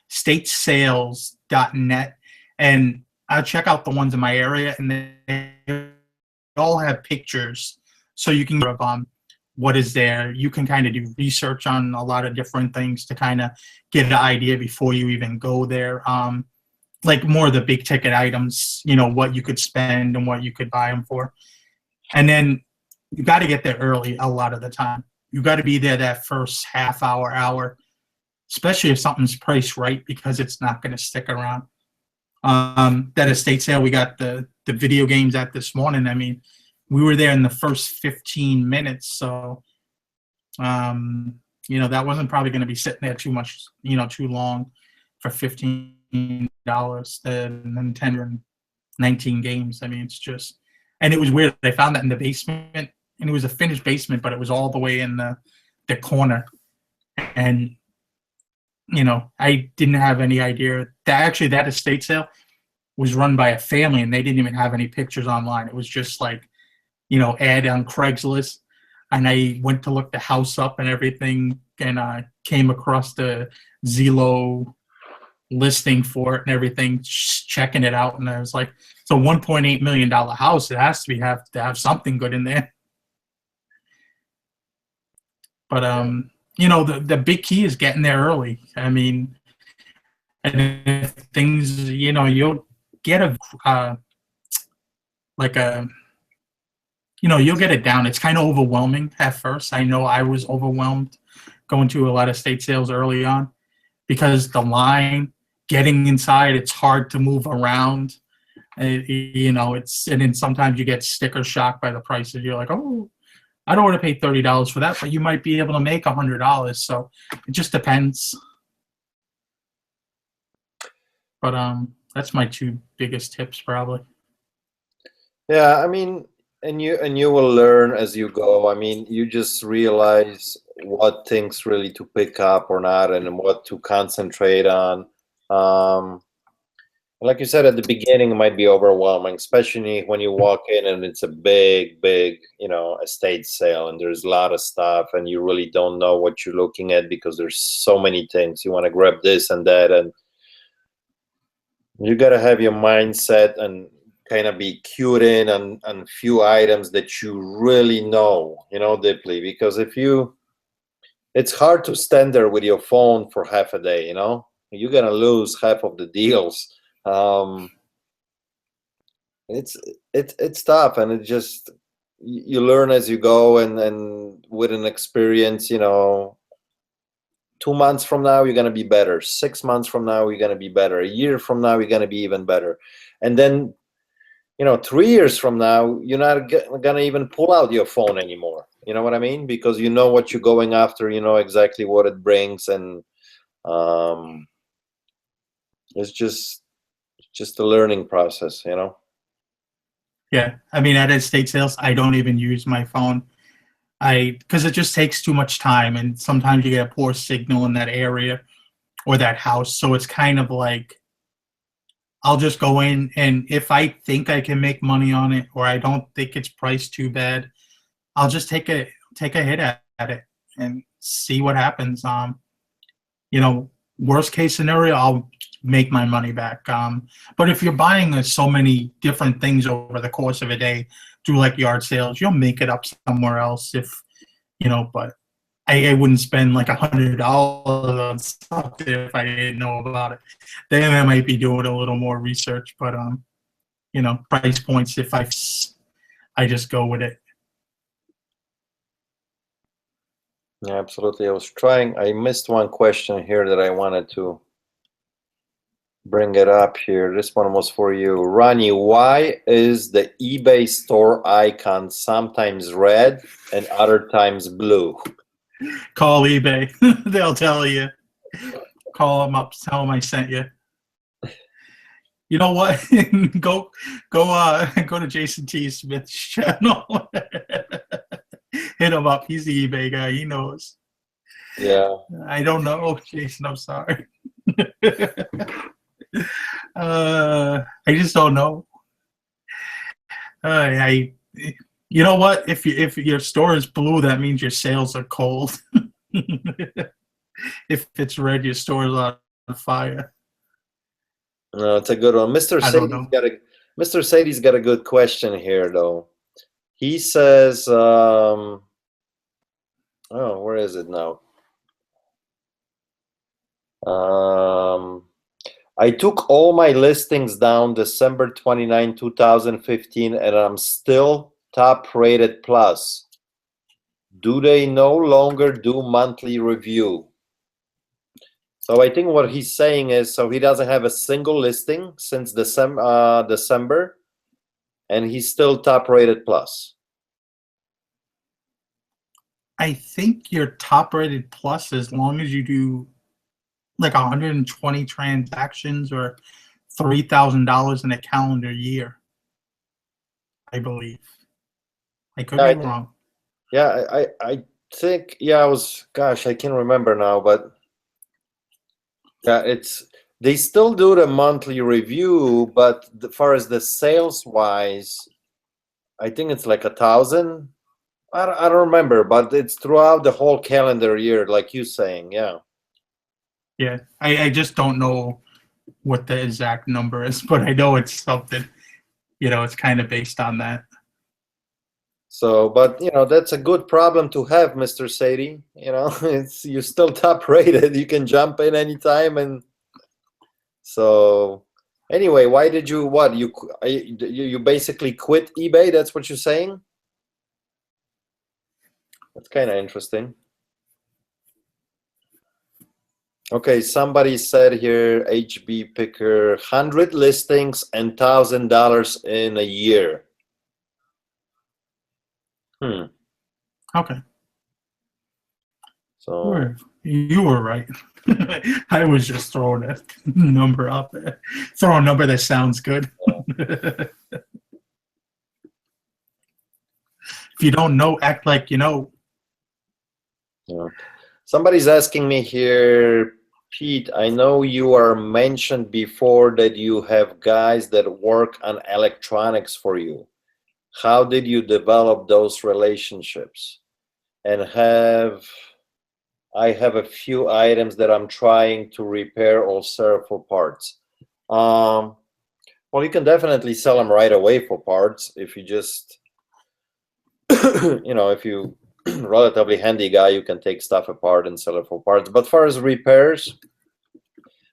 statesales.net, and I'll check out the ones in my area, and they all have pictures, so you can what is there. You can kind of do research on a lot of different things to kind of get an idea before you even go there. Like more of the big ticket items, what you could spend and what you could buy them for. And then you got to get there early a lot of the time. You got to be there that first half hour, especially if something's priced right, because it's not going to stick around. That estate sale, we got the video games at this morning. I mean, we were there in the first 15 minutes. So, that wasn't probably going to be sitting there too long for $15 and 10 and 19 games. I mean, it's just, and it was weird. I found that in the basement, and it was a finished basement, but it was all the way in the corner. And, I didn't have any idea that actually that estate sale was run by a family, and they didn't even have any pictures online. It was just like, ad on Craigslist. And I went to look the house up and everything, and I came across the Zillow listing for it and everything, checking it out, and I was like, it's a $1.8 million house. It has to have something good in there. But the big key is getting there early. I mean, And if things, you'll get like a, you'll get it down. It's kind of overwhelming at first. I know I was overwhelmed going to a lot of state sales early on because the line, getting inside, it's hard to move around. And then sometimes you get sticker shock by the prices. You're like, oh, I don't want to pay $30 for that, but you might be able to make $100. So it just depends. But that's my two biggest tips probably. Yeah, I mean, and you will learn as you go. I mean, you just realize what things really to pick up or not, and what to concentrate on. Like you said at the beginning, it might be overwhelming, especially when you walk in and it's a big, estate sale, and there's a lot of stuff, and you really don't know what you're looking at because there's so many things. You want to grab this and that, and you got to have your mindset and kind of be cued in on few items that you really know, deeply. Because it's hard to stand there with your phone for half a day, you're gonna lose half of the deals. It's tough, and it just, you learn as you go, and with an experience, 2 months from now you're gonna be better. 6 months from now you're gonna be better. A year from now you're gonna be even better, and then 3 years from now you're not gonna even pull out your phone anymore. You know what I mean? Because you know what you're going after. You know exactly what it brings, and it's just a learning process. Yeah, I mean, at estate sales, I don't even use my phone. Because it just takes too much time, and sometimes you get a poor signal in that area or that house. So it's kind of like, I'll just go in, and if I think I can make money on it, or I don't think it's priced too bad, I'll just take a hit at it and see what happens. Worst case scenario, I'll make my money back. But if you're buying so many different things over the course of a day through like yard sales, you'll make it up somewhere else but I wouldn't spend like $100 on something if I didn't know about it. Then I might be doing a little more research, but price points, if I just go with it. Yeah, absolutely. I missed one question here that I wanted to bring it up here. This one was for you, Ronnie. Why is the eBay store icon sometimes red and other times blue? Call eBay. They'll tell you. Call them up. Tell them I sent you. You know what? go to Jason T. Smith's channel. Hit him up. He's the eBay guy. He knows. Yeah. I don't know, Jason. I'm sorry. I just don't know. You know what? If your store is blue, that means your sales are cold. If it's red, your store is on fire. No, it's a good one. Mr. Sadie's got a good question here, though. He says, where is it now? I took all my listings down December 29, 2015, and I'm still top rated plus. Do they no longer do monthly review? So I think what he's saying is, so he doesn't have a single listing since December, and he's still top rated plus. I think you're top rated plus as long as you do like 120 transactions or $3,000 in a calendar year, I believe. I could be wrong. Yeah, I think, I can't remember now, but yeah, they still do the monthly review, but as far as the sales wise, I think it's like 1,000. I don't remember, but it's throughout the whole calendar year, like you saying, yeah. Yeah, I just don't know what the exact number is, but I know it's something. It's kind of based on that. So, but that's a good problem to have, Mr. Sadie. You're still top rated. You can jump in anytime, and So anyway, why did you you basically quit eBay? That's what you're saying? That's kind of interesting. Okay, somebody said here, HB Picker, 100 listings and $1,000 in a year. Okay. So you were right. I was just throwing a number up there. Throw a number that sounds good. If you don't know, act like you know. yeah. Somebody's asking me here, Pete, I know you are mentioned before that you have guys that work on electronics for you. How did you develop those relationships? And I have a few items that I'm trying to repair or sell for parts. Well, you can definitely sell them right away for parts if you just, if you relatively handy guy, you can take stuff apart and sell it for parts. But as far as repairs,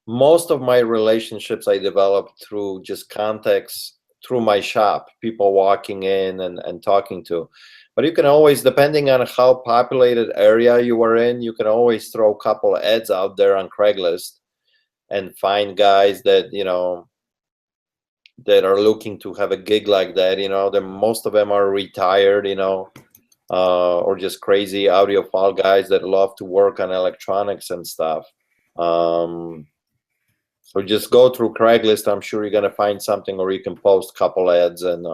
most of my relationships I developed through just contacts through my shop, people walking in and talking to. But you can always, depending on how populated area you are in, you can always throw a couple of ads out there on Craigslist and find guys that, that are looking to have a gig like that. Most of them are retired, or just crazy audiophile guys that love to work on electronics and stuff. So just go through Craigslist. I'm sure you're gonna find something, or you can post a couple ads and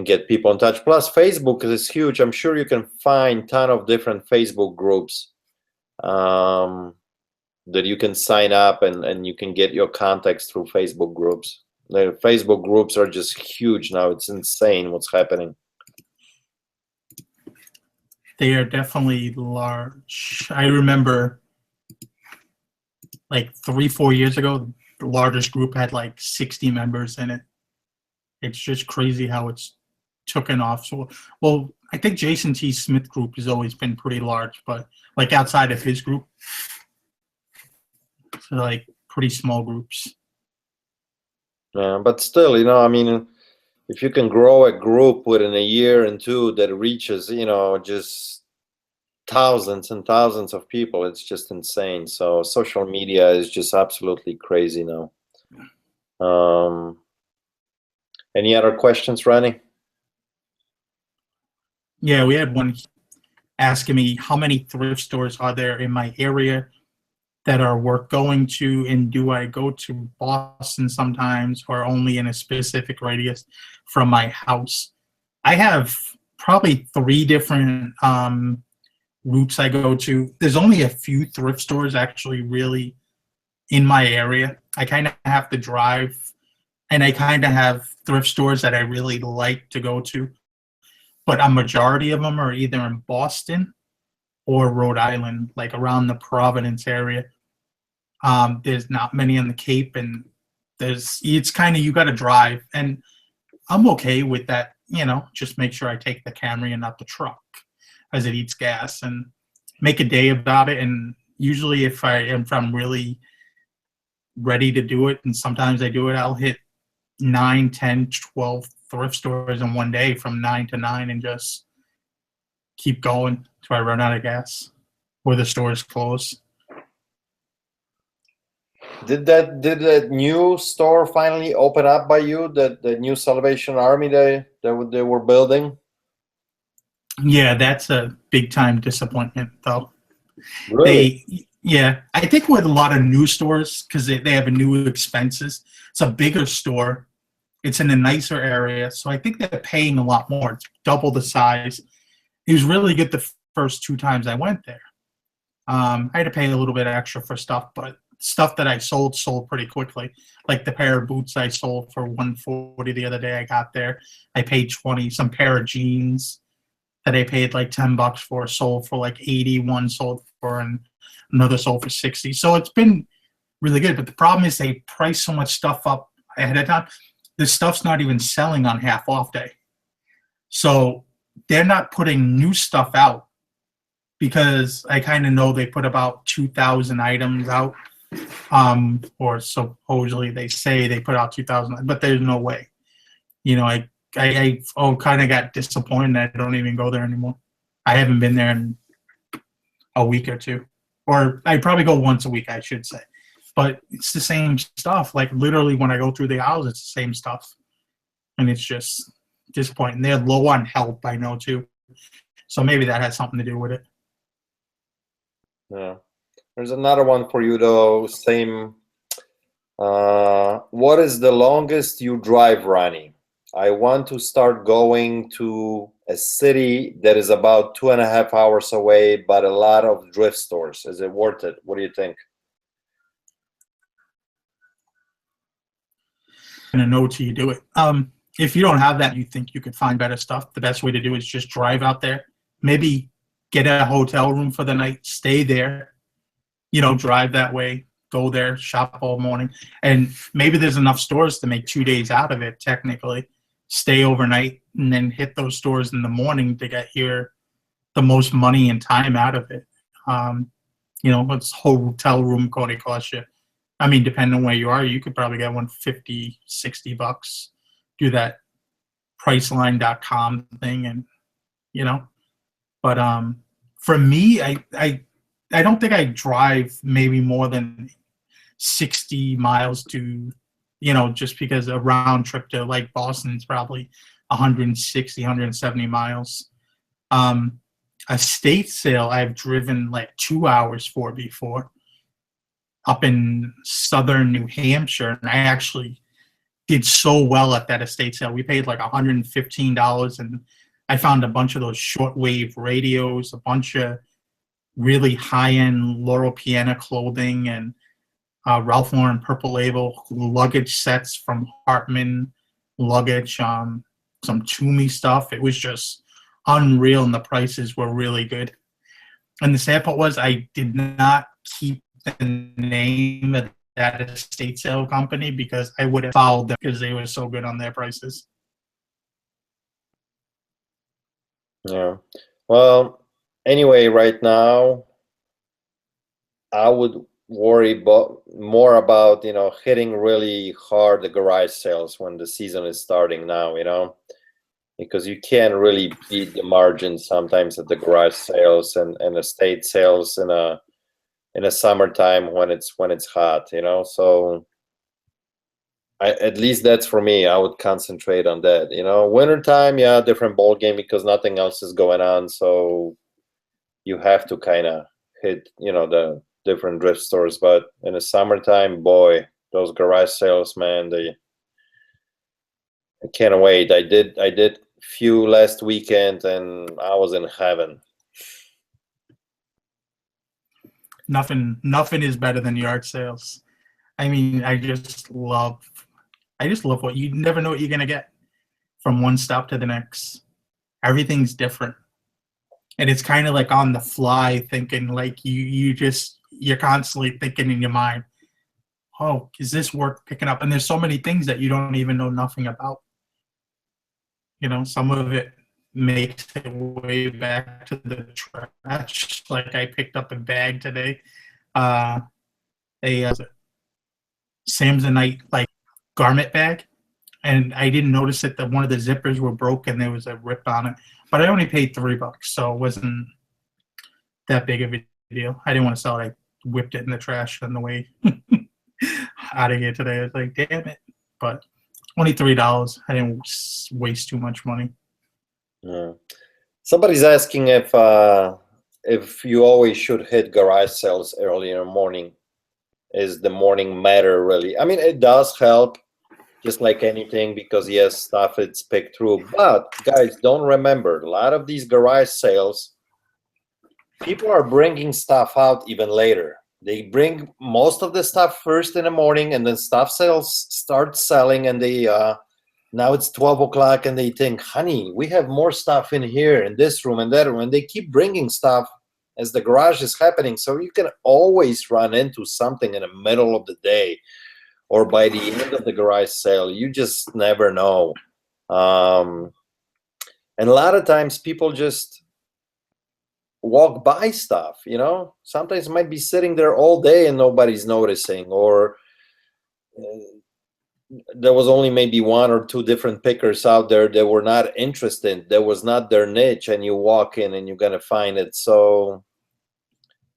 get people in touch. Plus, Facebook is huge. I'm sure you can find a ton of different Facebook groups that you can sign up and you can get your contacts through Facebook groups. The Facebook groups are just huge now. It's insane what's happening. They are definitely large. I remember like 3-4 years ago, the largest group had like 60 members in it. It's just crazy how it's taken off. So, well, I think Jason T. Smith group has always been pretty large, but like outside of his group, so like pretty small groups. Yeah, but still, if you can grow a group within a year and two that reaches, just thousands and thousands of people, it's just insane. So social media is just absolutely crazy now. Any other questions, Ronnie? Yeah, we had one asking me how many thrift stores are there in my area that are worth going to, and do I go to Boston sometimes or only in a specific radius from my house? I have probably 3 different routes I go to. There's only a few thrift stores actually really in my area. I kind of have to drive, and I kind of have thrift stores that I really like to go to, but a majority of them are either in Boston or Rhode Island, like around the Providence area. There's not many on the Cape, and it's kind of, you got to drive, and I'm okay with that. Just make sure I take the Camry and not the truck, as it eats gas, and make a day about it. And usually, if I'm really ready to do it, and sometimes I do it, I'll hit 9, 10, 12 thrift stores in one day from 9 to 9, and just keep going till I run out of gas or the stores close. Did that new store finally open up by you? The new Salvation Army they were building? Yeah, that's a big time disappointment, though. Really? I think with a lot of new stores, because they have new expenses. It's a bigger store. It's in a nicer area, so I think they're paying a lot more. It's double the size. It was really good the first 2 times I went there. I had to pay a little bit extra for stuff, but stuff that I sold pretty quickly. Like the pair of boots I sold for $140 the other day. I got there. I paid $20. Some pair of jeans that I paid like $10 for sold for like $80. One sold for, and another sold for $60. So it's been really good. But the problem is they price so much stuff up ahead of time. The stuff's not even selling on half off day. So they're not putting new stuff out, because I kind of know they put about 2,000 items out Or supposedly they say they put out 2,000, but there's no way. I kind of got disappointed. I don't even go there anymore. I haven't been there in a week or two, or I probably go once a week, I should say. But it's the same stuff. Like literally, when I go through the aisles, it's the same stuff, and it's just disappointing. They're low on help, I know too, so maybe that has something to do with it. Yeah. There's another one for you though. Same. What is the longest you drive, Ronnie? I want to start going to a city that is about 2.5 hours away, but a lot of thrift stores. Is it worth it? What do you think? And a know till you do it. If you don't have that, you think you could find better stuff. The best way to do it is just drive out there. Maybe get a hotel room for the night, stay there. Drive that way, go there, shop all morning, and maybe there's enough stores to make 2 days out of it. Technically, stay overnight and then hit those stores in the morning to get the most money and time out of it. What's hotel room going to cost you? I mean, depending on where you are, you could probably get one $50-$60. Do that Priceline.com thing, and But for me, I don't think I drive maybe more than 60 miles to, just because a round trip to like Boston's probably 160, 170 miles. A state sale I've driven like 2 hours for before, up in southern New Hampshire, and I actually did so well at that estate sale. We paid like $115, and I found a bunch of those shortwave radios, a bunch of really high-end Loro Piana clothing, and Ralph Lauren Purple Label luggage sets from Hartman Luggage, some Toomey stuff. It was just unreal, and the prices were really good. And the sad part was I did not keep the name of that estate sale company because I would have followed them because they were so good on their prices. Yeah. Well, anyway, right now, I would worry more about, hitting really hard the garage sales when the season is starting now, because you can't really beat the margin sometimes at the garage sales and estate sales in a summertime when it's hot, so at least that's for me. I would concentrate on that. Wintertime, yeah, different ball game because nothing else is going on, so you have to kind of hit the different thrift stores. But in the summertime, boy, those garage sales, man, I can't wait. I did few last weekend and I was in heaven. Nothing is better than yard sales. I mean, I just love what you never know what you're gonna get from one stop to the next. Everything's different, and it's kind of like on the fly thinking. Like you're constantly thinking in your mind, oh, is this worth picking up? And there's so many things that you don't even know nothing about. Some of it makes it way back to the trash. Like I picked up a bag today, a Samsonite like garment bag, and I didn't notice it that one of the zippers were broken. There was a rip on it, but I only paid $3, so it wasn't that big of a deal. I didn't want to sell it. I whipped it in the trash on the way out of here today. I was like, damn it, but only $3. I didn't waste too much money. Yeah. Somebody's asking if you always should hit garage sales early in the morning. Is the morning matter really? I mean, it does help, just like anything, because yes, stuff it's picked through. But guys, don't remember, a lot of these garage sales, people are bringing stuff out even later. They bring most of the stuff first in the morning, and then stuff sales start selling, and they now it's 12 o'clock, and they think, honey, we have more stuff in here, in this room, and that room, and they keep bringing stuff as the garage is happening. So you can always run into something in the middle of the day or by the end of the garage sale. You just never know. And a lot of times people just walk by stuff, sometimes it might be sitting there all day and nobody's noticing, or there was only maybe one or two different pickers out there that were not interested, that was not their niche, and you walk in and you're going to find it. So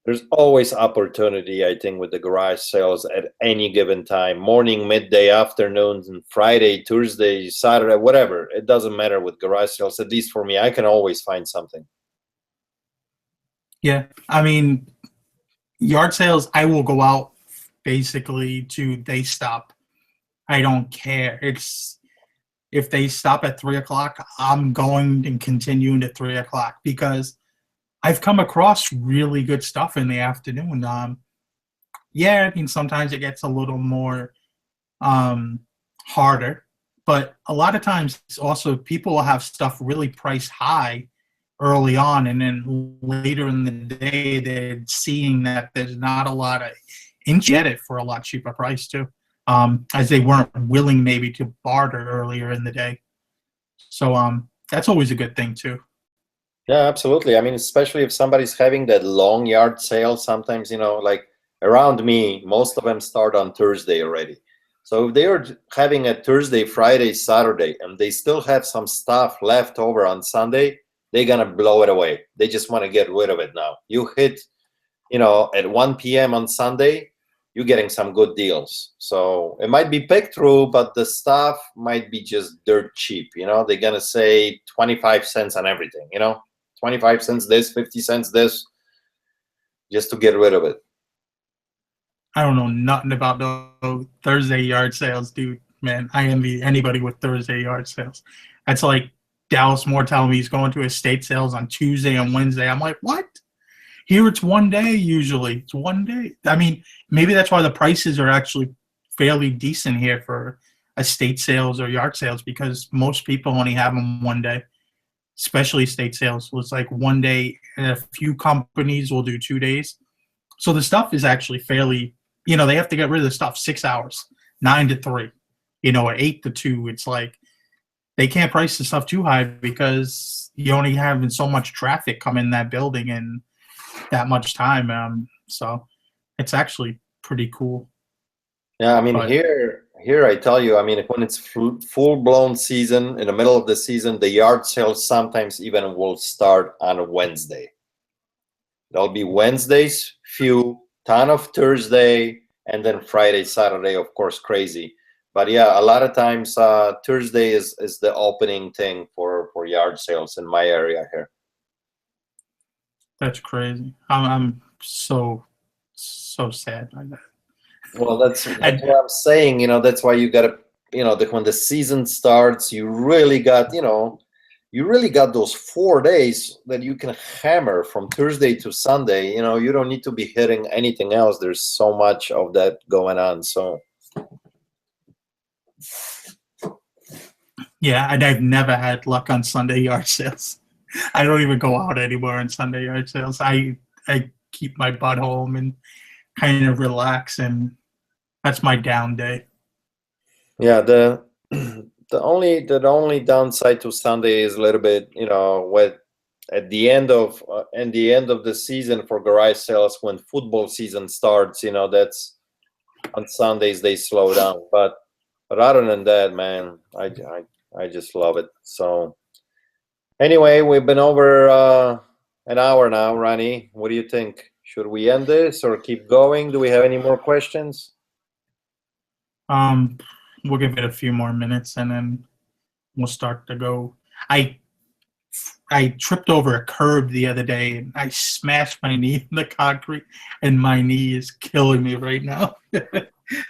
there's always opportunity, I think, with the garage sales at any given time, morning, midday, afternoons, and Friday, Tuesday, Saturday, whatever. It doesn't matter with garage sales. At least for me, I can always find something. Yeah, I mean, yard sales, I will go out basically to they stop. I don't care. If they stop at 3 o'clock, I'm going and continuing to 3 o'clock because I've come across really good stuff in the afternoon. Yeah, I mean, sometimes it gets a little more harder, but a lot of times also people will have stuff really priced high early on, and then later in the day they're seeing that there's not a lot of inch get it for a lot cheaper price too, as they weren't willing maybe to barter earlier in the day. So that's always a good thing too. Yeah, absolutely. I mean, especially if somebody's having that long yard sale, sometimes, like around me, most of them start on Thursday already. So if they are having a Thursday, Friday, Saturday, and they still have some stuff left over on Sunday, they're going to blow it away. They just want to get rid of it now. You hit, at 1 p.m. on Sunday, you're getting some good deals. So it might be picked through, but the stuff might be just dirt cheap. They're going to say 25 cents on everything, 25 cents this, 50 cents this, just to get rid of it. I don't know nothing about those Thursday yard sales, dude. Man, I envy anybody with Thursday yard sales. That's like Dallas Moore telling me he's going to estate sales on Tuesday and Wednesday. I'm like, what? Here it's one day usually. It's one day. I mean, maybe that's why the prices are actually fairly decent here for estate sales or yard sales, because most people only have them one day. Especially estate sales. It's like one day, and a few companies will do 2 days. So the stuff is actually fairly, they have to get rid of the stuff 6 hours, 9 to 3, or 8 to 2. It's like they can't price the stuff too high because you only having so much traffic come in that building in that much time. So it's actually pretty cool. Yeah, I mean, here I tell you, I mean, when it's full-blown season, in the middle of the season, the yard sales sometimes even will start on Wednesday. There'll be Wednesdays, few, ton of Thursday, and then Friday, Saturday, of course, crazy. But yeah, a lot of times Thursday is the opening thing for yard sales in my area here. That's crazy. I'm so sad by that. Well, that's what I'm saying. That's why you got to, when the season starts, you really got those 4 days that you can hammer from Thursday to Sunday. You don't need to be hitting anything else. There's so much of that going on. So. Yeah, and I've never had luck on Sunday yard sales. I don't even go out anymore on Sunday yard sales. I keep my butt home and kind of relax, and that's my down day. Yeah, the only downside to Sunday is a little bit, at the end of the season for garage sales, when football season starts, that's on Sundays they slow down. But other than that, man, I just love it. So anyway, we've been over an hour now, Ronnie. What do you think? Should we end this or keep going? Do we have any more questions? We'll give it a few more minutes and then we'll start to go. I tripped over a curb the other day and I smashed my knee in the concrete, and my knee is killing me right now.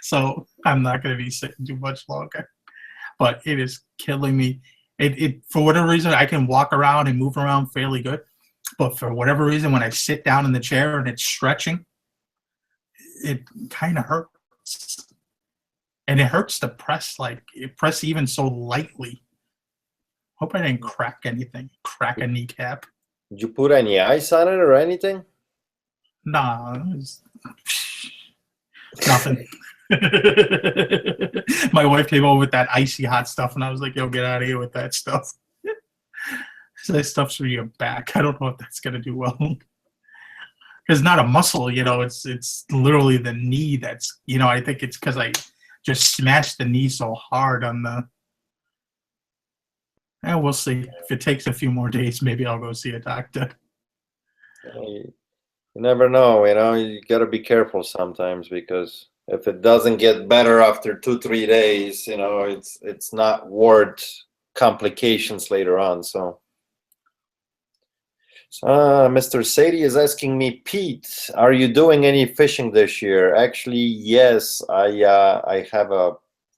So I'm not going to be sitting too much longer, but it is killing me. It for whatever reason, I can walk around and move around fairly good, but for whatever reason, when I sit down in the chair and it's stretching, it kind of hurts. And it hurts to press, press even so lightly. Hope I didn't crack anything, crack a kneecap. Did you put any ice on it or anything? Nah, it was nothing. My wife came over with that icy hot stuff, and I was like, yo, get out of here with that stuff. that stuff's for your back. I don't know if that's gonna do well. It's not a muscle, it's literally the knee that's, I think it's because I just smashed the knee so hard on the. And we'll see. If it takes a few more days, maybe I'll go see a doctor. You never know, you gotta be careful sometimes, because if it doesn't get better after 2-3 days, it's not worth complications later on. So Mr. Sadie is asking me, Pete, are you doing any fishing this year? Actually, yes, I have a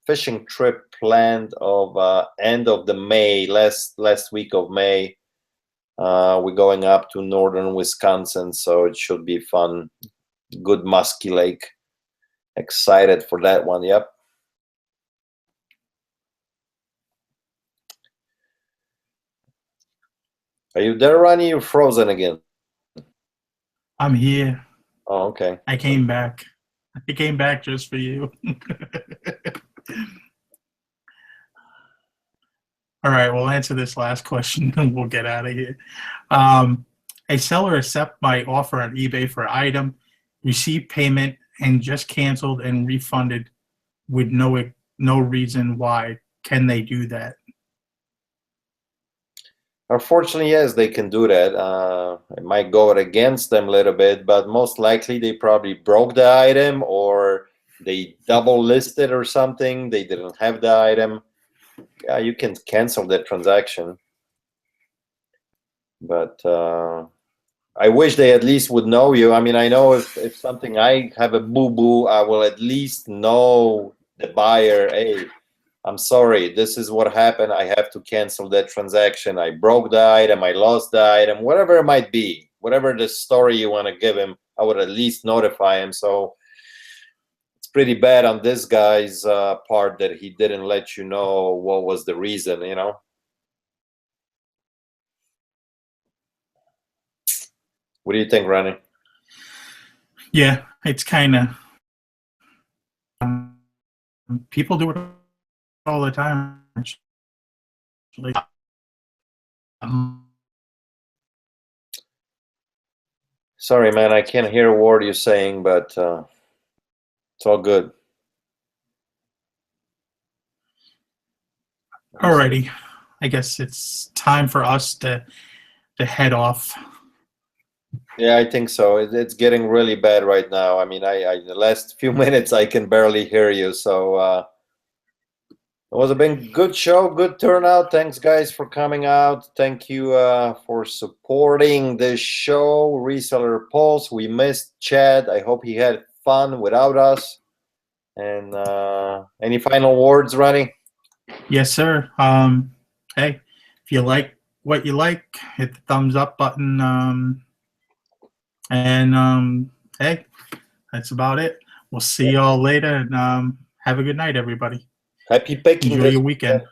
fishing trip planned of end of the May, last week of May. We're going up to northern Wisconsin, so it should be fun. Good musky lake. Excited for that one. Yep. Are you there, Ronnie? You're frozen again. I'm here. Oh, okay. I came back. I came back just for you. All right, we'll answer this last question and we'll get out of here. A seller accepted my offer on eBay for an item, received payment, and just canceled and refunded with no reason why. Can they do that? Unfortunately, yes, they can do that. It might go against them a little bit, but most likely they probably broke the item, or they double listed or something. They didn't have the item. Yeah, you can cancel that transaction. But I wish they at least would know you. I mean, I know if something, I have a boo-boo, I will at least know the buyer, hey, I'm sorry, this is what happened. I have to cancel that transaction. I broke the item, I lost the item, whatever it might be, whatever the story you want to give him, I would at least notify him. So it's pretty bad on this guy's part that he didn't let you know what was the reason, What do you think, Ronnie? Yeah, it's kind of. People do it all the time. Sorry, man, I can't hear a word you're saying, but it's all good. Alrighty, I guess it's time for us to head off. Yeah, I think so. It's getting really bad right now. I mean, the last few minutes I can barely hear you. So it was a been good show, good turnout. Thanks, guys, for coming out. Thank you for supporting this show, Reseller Pulse. We missed Chad. I hope he had fun without us. And any final words, Ronnie? Yes, sir. Hey, if you like what you like, hit the thumbs up button. And hey, that's about it. We'll see y'all later, and have a good night, everybody. Happy picking. Enjoy your weekend.